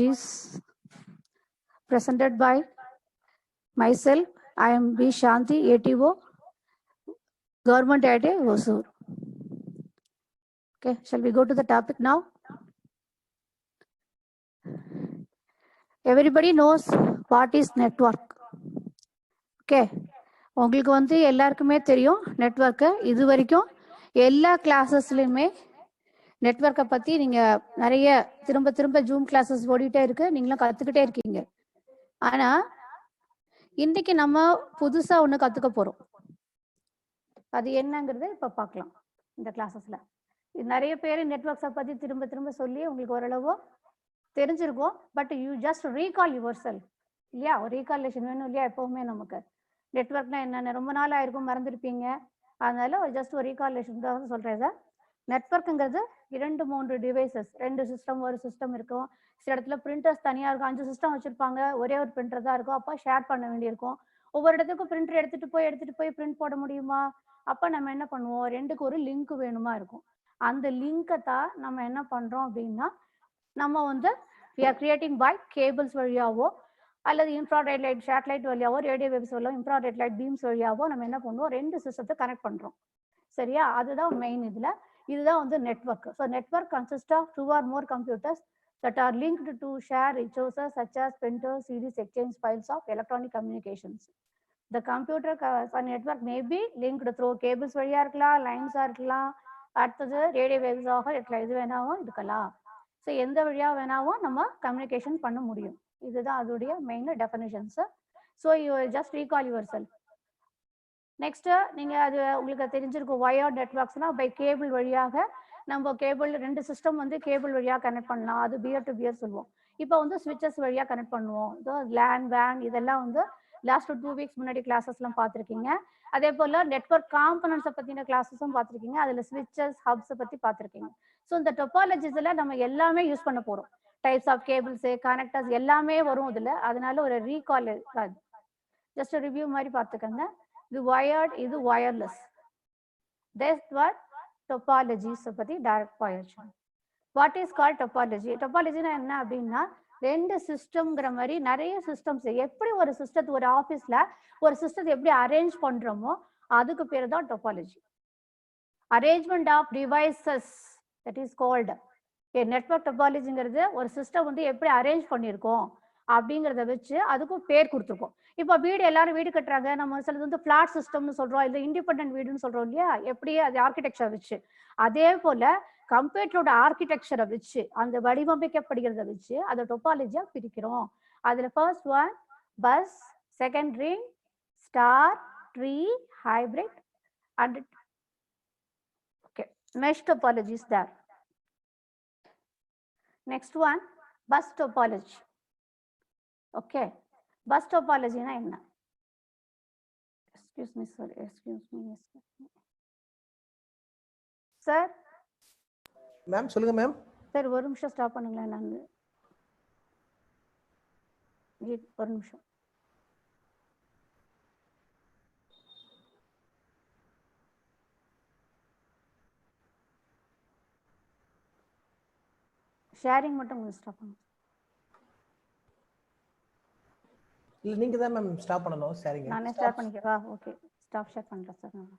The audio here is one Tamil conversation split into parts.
is presented by myself. I am B. Shanti, ATO, Government at Hosur. Okay, shall we go to the topic now? Everybody knows what is network. Okay, உங்களுக்கு வந்து எல்லாருக்குமே தெரியும் நெட்வொர்க்கு. இது வரைக்கும் எல்லா கிளாஸஸ்லையுமே நெட்வொர்க்கை பற்றி நீங்கள் நிறைய திரும்ப ஜூம் கிளாஸஸ் ஓடிட்டே இருக்கு, நீங்களும் கற்றுக்கிட்டே இருக்கீங்க. ஆனால் இன்னைக்கு நம்ம புதுசாக ஒன்று கற்றுக்க போகிறோம். அது என்னங்கிறத இப்போ பார்க்கலாம் இந்த கிளாஸஸில். நிறைய பேர் நெட்வொர்க்ஸை பற்றி திரும்ப சொல்லி உங்களுக்கு ஓரளவு தெரிஞ்சிருக்கும். But you just recall your self இல்லையா? ஒரு ரீகாலேஷன் வேணும் இல்லையா? எப்போவுமே நமக்கு நெட்வொர்க்னா என்னென்ன ரொம்ப நாள் ஆயிருக்கும், மறந்துருப்பீங்க. அதனால ஜஸ்ட் ஒரு ரீகாலேஷன் தான் சொல்கிறேன். சார், நெட்வொர்க்குங்கிறது 2-3 டிவைசஸ், 2 சிஸ்டம், ஒரு சிஸ்டம் இருக்கும். சில இடத்துல பிரிண்டர்ஸ் தனியாக இருக்கும், 5 சிஸ்டம் வச்சுருப்பாங்க, ஒரே ஒரு பிரிண்டர் தான் இருக்கும். அப்போ ஷேர் பண்ண வேண்டியிருக்கும். ஒவ்வொரு இடத்துக்கும் பிரிண்டர் எடுத்துகிட்டு போய் பிரிண்ட் போட முடியுமா? அப்போ நம்ம என்ன பண்ணுவோம், 2க்கு ஒரு லிங்க் வேணுமா இருக்கும். அந்த லிங்கை தான் நம்ம என்ன பண்ணுறோம் அப்படின்னா, நம்ம வந்து we are creating by cables வழியாவோ அல்லது இன்ஃப்ராரெட் லைட் சேட்டலைட் வழியாவோ ரேடியோ வேவ்ஸ் வழியாவோ இன்ஃப்ராரெட் லைட் பீம்ஸ் வழியாவோ நம்ம என்ன பண்ணுவோம், 2 சிஸ்டத்தை கனெக்ட் பண்ணுறோம். சரியா? அதுதான் மெயின். இதுதான் வந்து network. So network consist of 2 or more computers that are linked to share resources such as printers, series, exchange files of electronic communications. The computer network may be linked through cables வழியா இருக்கலாம், லைன்ஸாக இருக்கலாம், அடுத்தது ரேடியோ வேவ்ஸாக இருக்கலாம், இது வேணாவும் இருக்கலாம். ஸோ எந்த வழியாக வேணாவும் நம்ம கம்யூனிகேஷன் பண்ண முடியும். இதுதான் அதோடைய main definitions. So you just recall your self. Next நீங்கள் அது உங்களுக்கு தெரிஞ்சிருக்கும், வயர்ட் நெட்வொர்க்ஸ்னால் பை கேபிள் வழியாக நம்ம கேபிள் 2 சிஸ்டம் வந்து கேபிள் வழியாக கனெக்ட் பண்ணலாம். அது பியர் டு பியர் சொல்லுவோம். இப்போ வந்து ஸ்விட்சஸ் வழியாக கனெக்ட் பண்ணுவோம். இதோ லேன் வேன் இதெல்லாம் வந்து லாஸ்ட் 2 வீக்ஸ் முன்னாடி கிளாஸஸ்லாம் பார்த்துருக்கீங்க. அதே போல் நெட்வொர்க் காம்பனன்ட்ஸை பற்றின கிளாஸஸும் பார்த்துருக்கீங்க. அதில் ஸ்விட்சஸ், ஹப்ஸை பற்றி பார்த்துருக்கீங்க. ஸோ இந்த டொபாலஜிஸில் நம்ம எல்லாமே யூஸ் பண்ண போகிறோம். டைப்ஸ் ஆஃப் கேபிள்ஸு, கனெக்டர்ஸ் எல்லாமே வரும் இதில். அதனால ஒரு ரீகால் இருக்காது, ஜஸ்ட் ரிவ்யூ மாதிரி பார்த்துக்கோங்க. இது வயர்ட், இது வயர்லெஸ். தட்ஸ் வாட் டொபாலஜிஸை பற்றி டைரக்ட் போயிடுச்சு. What is called topology? டொபாலஜினா என்ன அப்படின்னா, 2 சிஸ்டம்ங்கிற மாதிரி நிறைய சிஸ்டம்ஸ். எப்படி ஒரு சிஸ்டத்தை, ஒரு ஆஃபீஸில் ஒரு சிஸ்டத்தை எப்படி அரேஞ்ச் பண்ணுறோமோ அதுக்கு பேர் தான் topology. Arrangement of devices, that is called network டொபாலஜிங்கிறது. ஒரு சிஸ்டம் வந்து எப்படி அரேஞ்ச் பண்ணியிருக்கோம் அப்படிங்கிறத வச்சு அதுக்கும் பேர் கொடுத்துருக்கோம். இப்போ எல்லாரும் வீடு கட்டுறாங்க, நம்ம சிலது வந்து ஃபிளாட் சிஸ்டம்னு சொல்கிறோம், இல்லை இண்டிபெண்டன்ட் வீடுன்னு சொல்கிறோம் இல்லையா? எப்படி அது ஆர்கிடெக்சர் வச்சு, அதே போல் கம்ப்யூட்டரோட ஆர்கிடெக்சரை வச்சு, அந்த வடிவமைக்கப்படுகிறத வச்சு அதை டொபாலஜியாக பிரிக்கிறோம். அதில் first one bus, second ring, star, tree, hybrid and okay mesh topology is there. Next one, bus topology. Okay, bus topology na enna? Excuse me, sir. Ma'am, சொல்லுங்க மேம். சார் ஒரு நிமிஷம் ஸ்டாப் பண்ணுங்களேன். நான் ஒரு நிமிஷம். ஷேரிங் மட்டும் கொஞ்சம் ஸ்டாப் பண்ணுங்க. இல்ல நீங்க தான் மேம் ஸ்டாப் பண்ணனும் ஷேரிங். நானே ஸ்டாப் பண்ணிக்கவா? ஓகே, ஸ்டாப் ஷேர் பண்றேன் சார். நான்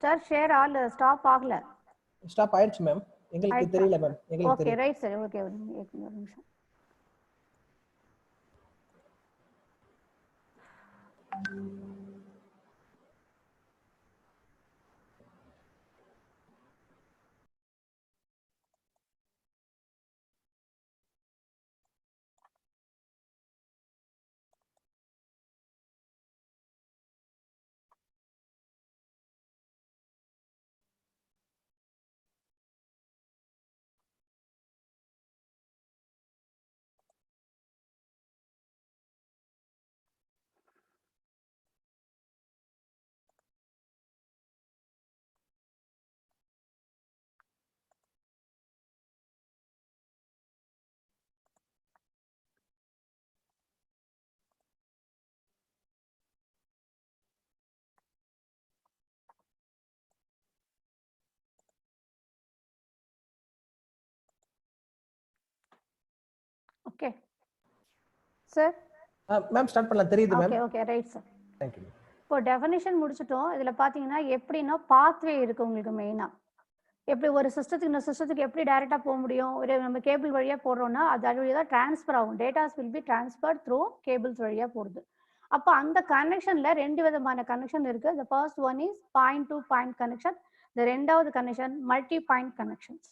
சார் ஷேர் ஆல் ஸ்டாப் ஆகல. ஸ்டாப் ஆயிடுச்சு மேம். எங்களுக்கு தெரியல மேம். எங்களுக்கு தெரியல. Okay right sir. ஓகே ஒரு நிமிஷம். Okay sir. மேம் ஸ்டார்ட் பண்ணலாம். தெரியுது ma'am. Okay okay right sir. Thank you. இப்போ டெஃபினிஷன் முடிச்சிட்டோம். இதுல பாத்தீங்கன்னா எப்படின்னா பாத்வே இருக்கு உங்களுக்கு மெயினா. எப்படி ஒரு சிஸ்டத்துக்கு இந்த சிஸ்டத்துக்கு எப்படி டைரக்டா போக முடியும்? ஒரு நம்ம கேபிள் வழியா போடுறோம்னா அது வழியா தான் ட்ரான்ஸ்ஃபர் ஆகும். Datas will be transfer through cables வழியா போகுது. அப்போ அந்த கனெக்ஷன்ல 2 விதமான கனெக்ஷன் இருக்கு. The first one is point to point connection. இந்த ரெண்டாவது கனெக்ஷன் மல்டி பாயிண்ட் கனெக்ஷன்ஸ்.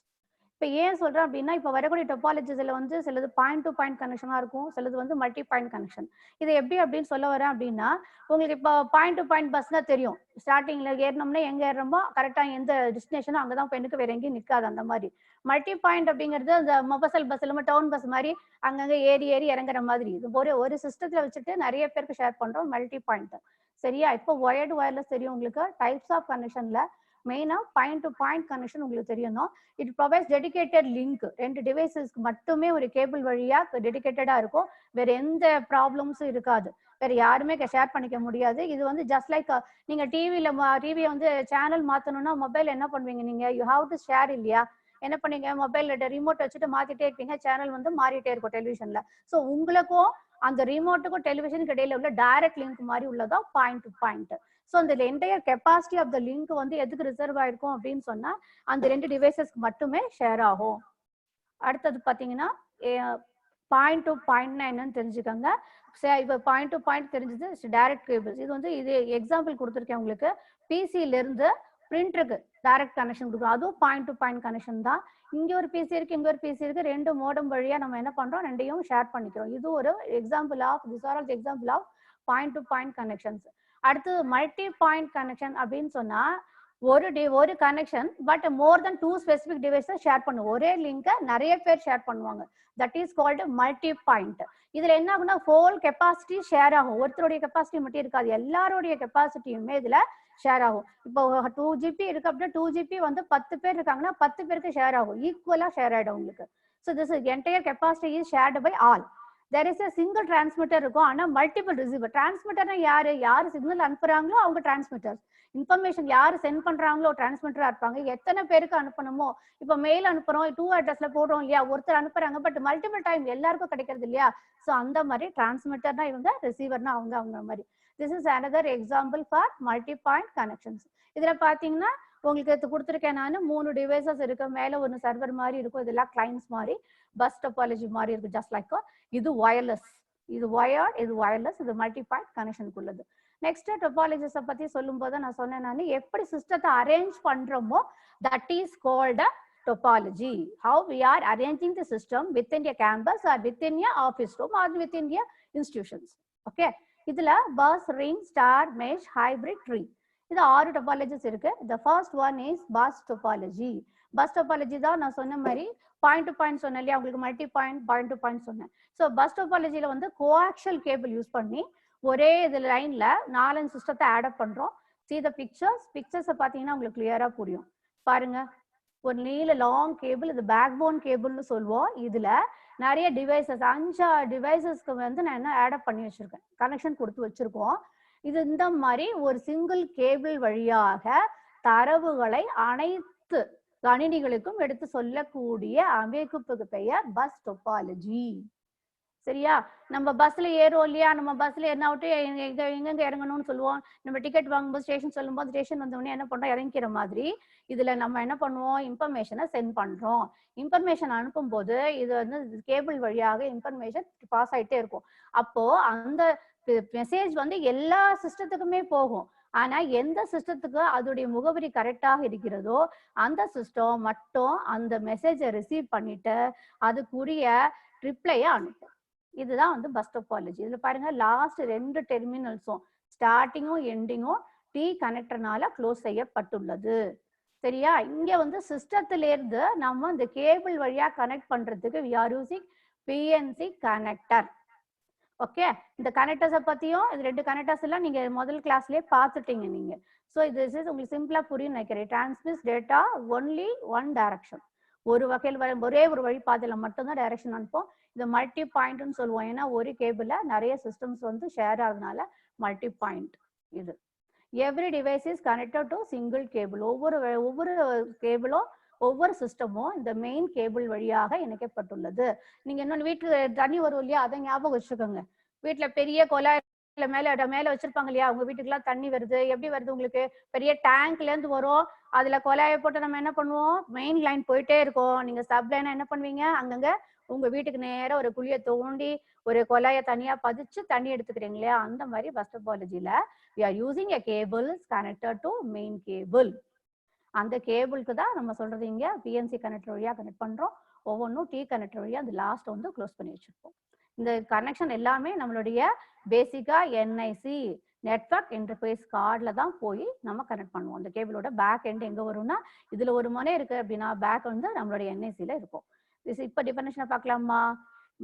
இப்போ ஏன் சொல்றேன் அப்படின்னா, இப்போ வரக்கூடிய டொபாலஜிஸ்ல வந்து சிலது பாயிண்ட் டு பாயிண்ட் கனெக்ஷனா இருக்கும், சிலது வந்து மல்டி பாயிண்ட் கனெக்ஷன். இது எப்படி அப்படின்னு சொல்ல வரேன் அப்படின்னா, உங்களுக்கு இப்போ பாயிண்ட் டு பாயிண்ட் பஸ் தான் தெரியும். ஸ்டார்டிங்ல ஏறினோம்னா எங்க ஏறுறோமோ கரெக்டா எந்த டெஸ்டினேஷனோ அங்கதான் பெண்ணுக்கு வேற எங்கேயும் நிற்காது அந்த மாதிரி. மல்டி பாயிண்ட் அப்படிங்கிறது அந்த மொபசல் பஸ் இல்லாம டவுன் பஸ் மாதிரி அங்கங்க ஏறி ஏறி இறங்குற மாதிரி. இது ஒரு சிஸ்டத்துல வச்சுட்டு நிறைய பேருக்கு ஷேர் பண்றோம் மல்டி பாயிண்ட். சரியா? இப்போ ஒயர்டு வயர்லெஸ் தெரியும் உங்களுக்கு. டைப்ஸ் ஆஃப் கனெக்ஷன்ல மெயினா பாயிண்ட் டு பாயிண்ட் கனெக்ஷன் உங்களுக்கு தெரியணும். It provides dedicated link. 2 டிவைசஸ்க்கு மட்டுமே ஒரு கேபிள் வழியா டெடிகேட்டடா இருக்கும். வேற எந்த ப்ராப்ளம்ஸும் இருக்காது. வேற யாருமே ஷேர் பண்ணிக்க முடியாது. இது வந்து ஜஸ்ட் லைக் நீங்க டிவியை வந்து சேனல் மாத்தணும்னா மொபைல் என்ன பண்ணுவீங்க நீங்க? யூ ஹாவ் டு ஷேர் இல்லையா? என்ன பண்ணீங்க? மொபைல் ரிமோட் வச்சுட்டு மாத்திட்டே இருப்பீங்க. சேனல் வந்து மாறிட்டே இருக்கும் டெலிவிஷன்ல. ஸோ உங்களுக்கும் அந்த ரிமோட்டுக்கும் டெலிவிஷனுக்கு இடையில உள்ள டைரக்ட் லிங்க் மாதிரி உள்ளதா பாயிண்ட் டு பாயிண்ட். ஸோ அந்த entire capacity of the link வந்து எதுக்கு ரிசர்வ் ஆயிருக்கும் அப்படின்னு சொன்னா அந்த 2 டிவைசஸ்க்கு மட்டுமே ஷேர் ஆகும். அடுத்தது பாத்தீங்கன்னா பாயிண்ட் டு பாயிண்ட்னா என்னன்னு தெரிஞ்சுக்கோங்க. இப்போ பாயிண்ட் டு பாயிண்ட் தெரிஞ்சது டைரக்ட் கேபிள்ஸ். இது வந்து இது எக்ஸாம்பிள் கொடுத்துருக்கேன் உங்களுக்கு. பிசில இருந்து பிரிண்டருக்கு டைரக்ட் கனெக்ஷன் கொடுக்கும். அதுவும் பாயிண்ட் டு பாயிண்ட் கனெக்ஷன் தான். இங்க ஒரு பிசி இருக்கு, இங்க ஒரு பிசி இருக்கு. 2 மோடம் வழியா நம்ம என்ன பண்றோம்? 2யும் ஷேர் பண்ணிக்கிறோம். இது ஒரு example of example of point to point connections. அடுத்து மல்டி பாயிண்ட் கனெக்ஷன் அப்படின்னு சொன்னா ஒரு connection but more than 2 specific devices share பண்ணுவோம். ஒரே லிங்கை நிறைய பேர் ஷேர் பண்ணுவாங்க. That is called multipoint. இதுல என்ன ஆகுனா ஹோல் கெப்பாசிட்டி ஷேர் ஆகும். ஒருத்தருடைய கெப்பாசிட்டி மட்டும் இருக்காது, எல்லாருடைய கெப்பாசிட்டியுமே இதுல ஷேர் ஆகும். இப்போ 2 GB இருக்கு அப்படின்னா 2 GB வந்து 10 பேர் இருக்காங்கன்னா 10 பேருக்கு ஷேர் ஆகும். ஈக்குவலா ஷேர் ஆயிடும் உங்களுக்கு. So this entire capacity is shared by all. there is a single transmitter இருக்கும், ஆனா மல்டிபிள் ரிசீவர். டிரான்ஸ்மிட்டர்னா யாரு சிக்னல் அனுப்புறாங்களோ அவங்க டிரான்ஸ்மிட்டர். இன்ஃபர்மேஷன் யாரு சென்ட் பண்றாங்களோ டிரான்ஸ்மிட்டரா இருப்பாங்க. எத்தனை பேருக்கு அனுப்பணுமோ, இப்போ மெயில் அனுப்புறோம் 2 அட்ரஸ்ல போடுறோம் இல்லையா, ஒருத்தர் அனுப்புறாங்க பட் மல்டிபிள் டைம் எல்லாருக்கும் கிடைக்கிறது இல்லையா. ஸோ அந்த மாதிரி டிரான்ஸ்மிட்டர்னா இவங்க, ரிசீவர்னா அவங்க மாதிரி. This is another example for multi point connections. இதுல பாத்தீங்கன்னா உங்களுக்கு கொடுத்துருக்கேன் நான் 3 டிவைசஸ் இருக்கு. மேல ஒரு சர்வர் மாதிரி இருக்கும், இதெல்லாம் கிளைண்ட்ஸ் மாதிரி. பஸ் டொபாலஜி மாதிரி இருக்கு ஜஸ்ட் லைக். இது வயர்லெஸ், இது வயர்ட், இது வயர்லெஸ், இது மல்டி பாயிண்ட் கனெக்ஷனுக்கு உள்ளது. நெக்ஸ்ட் டொபாலஜிஸை பத்தி சொல்லும் போது நான் சொன்னேன், நான் எப்படி சிஸ்டத்தை அரேஞ்ச் பண்றோமோ that is called topology. How we are arranging the system within a campus or within a office room or within a institutions. Okay, இதுல bus, ring, star, mesh, hybrid, tree, இது 6 topologies இருக்கு. The first one is bus topology. bus topology தான் நான் சொன்ன மாதிரி பாயிண்ட் டு பாயிண்ட் சொன்னேன் இல்லையா, உங்களுக்கு மல்டி பாயிண்ட் டு பாயிண்ட் சொன்னேன். ஸோ பஸ் டோபாலஜியில வந்து கோஆக்ஷியல் கேபிள் யூஸ் பண்ணி ஒரே இது லைன்ல 4 சிஸ்டத்தை ஆட் அப் பண்றோம். see the பிக்சர்ஸை பார்த்தீங்கன்னா உங்களுக்கு கிளியரா புரியும். பாருங்க, ஒரு நீல லாங் கேபிள், இது பேக் போன் கேபிள்னு சொல்லுவோம். இதுல நிறைய டிவைசஸ் 5 டிவைசஸ்க்கு வந்து நான் என்ன ஆட் அப் பண்ணி வச்சிருக்கேன், கனெக்ஷன் கொடுத்து வச்சிருக்கோம். இது இந்த மாதிரி ஒரு சிங்கிள் கேபிள் வழியாக தரவுகளை அனைத்து கணினிகளுக்கும் எடுத்து சொல்லக்கூடிய அமைப்புக்கு பெயர் பஸ் டொபாலஜி. சரியா? நம்ம பஸ்ல ஏறோம் இல்லையா, நம்ம பஸ்ல என்ன விட்டு எங்க இறங்கணும்னு சொல்லுவோம். நம்ம டிக்கெட் வாங்கும்போது ஸ்டேஷன் சொல்லும்போது ஸ்டேஷன் வந்தோடனே என்ன பண்றோம், இறங்கிக்கிற மாதிரி இதுல நம்ம என்ன பண்ணுவோம், இன்ஃபர்மேஷனை சென்ட் பண்றோம். இன்ஃபர்மேஷன் அனுப்பும் போது இது வந்து கேபிள் வழியாக இன்ஃபர்மேஷன் பாஸ் ஆயிட்டே இருக்கும். அப்போ அந்த மெசேஜ் வந்து எல்லா சிஸ்டத்துக்குமே போகும். ஆனா எந்த சிஸ்டத்துக்கு அதோடைய முகவரி கரெக்டாக இருக்கிறதோ அந்த சிஸ்டம் மட்டும் அந்த மெசேஜை ரிசீவ் பண்ணிட்டு அதுக்குரிய ரிப்ளையை அனுப்பும். இதுதான் வந்து பஸ் டொபாலஜி. இதுல பாருங்க, லாஸ்ட் 2 டெர்மினல்ஸும் ஸ்டார்டிங்கும் எண்டிங்கும் டி கனெக்டர்னால க்ளோஸ் செய்யப்பட்டுள்ளது. சரியா? இங்க வந்து சிஸ்டத்துல இருந்து நம்ம இந்த கேபிள் வழியா கனெக்ட் பண்றதுக்கு we are using PNC connector. Okay, இந்த கனெக்டர்ஸை பத்தியும் இது 2 கனெக்டர்ஸ் எல்லாம் நீங்க முதல் கிளாஸ்லயே பார்த்துட்டீங்க நீங்க. ஸோ இது உங்களுக்கு சிம்பிளா புரியும் நினைக்கிறேன். Transmit data only one direction, ஒரு வகையில் ஒரே ஒரு வழி பாதையில மட்டும்தான் டைரக்ஷன் அனுப்போம். இது மல்டி பாயிண்ட்னு சொல்லுவோம். ஏன்னா ஒரு கேபிள்ல நிறைய சிஸ்டம்ஸ் வந்து ஷேர் ஆகுறதுனால மல்டி பாயிண்ட். இது every device is connected to single cable. ஒவ்வொரு கேபிளும் ஒவ்வொரு சிஸ்டமும் இந்த மெயின் கேபிள் வழியாக இணைக்கப்பட்டுள்ளது. நீங்க இன்னொன்று வீட்டுக்கு தண்ணி வரும் இல்லையா, அதை ஞாபகம் வச்சுக்கோங்க. வீட்டுல பெரிய குழாய் மேல வச்சிருப்பாங்க இல்லையா, உங்க வீட்டுக்குலாம் தண்ணி வருது, எப்படி வருது உங்களுக்கு? பெரிய டேங்க்ல இருந்து வரும், அதுல குழாயை போட்டு நம்ம என்ன பண்ணுவோம், மெயின் லைன் போயிட்டே இருக்கும். நீங்க சப் லைனா என்ன பண்ணுவீங்க, அங்கங்க உங்க வீட்டுக்கு நேரம் ஒரு குழியை தோண்டி ஒரு குழாயை தனியா பதிச்சு தண்ணி எடுத்துக்கிறீங்க இல்லையா, அந்த மாதிரி bus டோபாலஜில we are using a cable connected to main cable. அந்த கேபிளுக்கு தான் நம்ம சொல்றது இங்க பிஎன்சி கனெக்டர் வழியா கனெக்ட் பண்றோம். ஒவ்வொன்றும் டி கனெக்டர் வழியா அந்த லாஸ்ட் வந்து க்ளோஸ் பண்ணி வச்சிருப்போம். இந்த கனெக்ஷன் எல்லாமே நம்மளுடைய பேசிக்கா என்ஐசி நெட்வொர்க் இன்டர்ஃபேஸ் கார்டில் தான் போய் நம்ம கனெக்ட் பண்ணுவோம். அந்த கேபிளோட பேக் எண்ட் எங்க வரும்னா, இதுல ஒரு முனை இருக்கு அப்படின்னா பேக் வந்து நம்மளுடைய என்ஐசில இருக்கும். இப்போ டிஃபரன்ஷனை பார்க்கலாமா?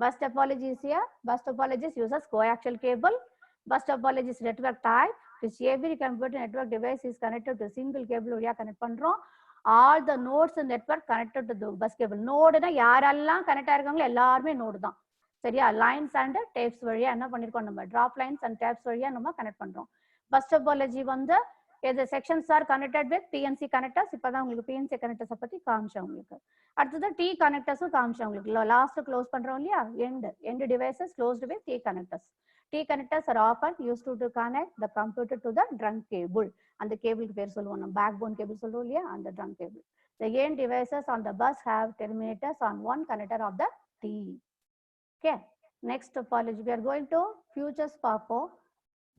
Bus topology is a bus topology uses coaxial cable. Bus topology is network type which every computer network device is connected to single cable வழியா கனெக்ட் பண்றோம். all the nodes in network connected to the bus cable. நோடுனா யாரெல்லாம் கனெக்ட் ஆயிருக்காங்களோ எல்லாருமே நோடு தான். சரியா? லைன்ஸ் அண்ட் டேப்ஸ் வழியா என்ன பண்ணிருக்கோம், நம்ம டிராப் லைன்ஸ் அண்ட் டேப்ஸ் வழியா நம்ம கனெக்ட் பண்றோம். பஸ் டோபாலஜி வந்து the sections are connected with PNC connectors. இப்பதான் உங்களுக்கு PNC connectors பத்தி காமிச்சேன் உங்களுக்கு. அடுத்தது T connectors காமிச்சேன் உங்களுக்கு. லாஸ்ட் க்ளோஸ் பண்றோம் இல்லையா, end devices closed with T connectors. T connectors are often used to connect the computer to the trunk cable. அந்த கேபிளுக்கு பேர் சொல்லுவோம், நம்ம பேக் போன் கேபிள் சொல்லுவோம் இல்லையா, அந்த trunk cable. The end devices on the bus have terminators on one connector of the T. Okay, next topology we are going to futures பார்ப்போம்.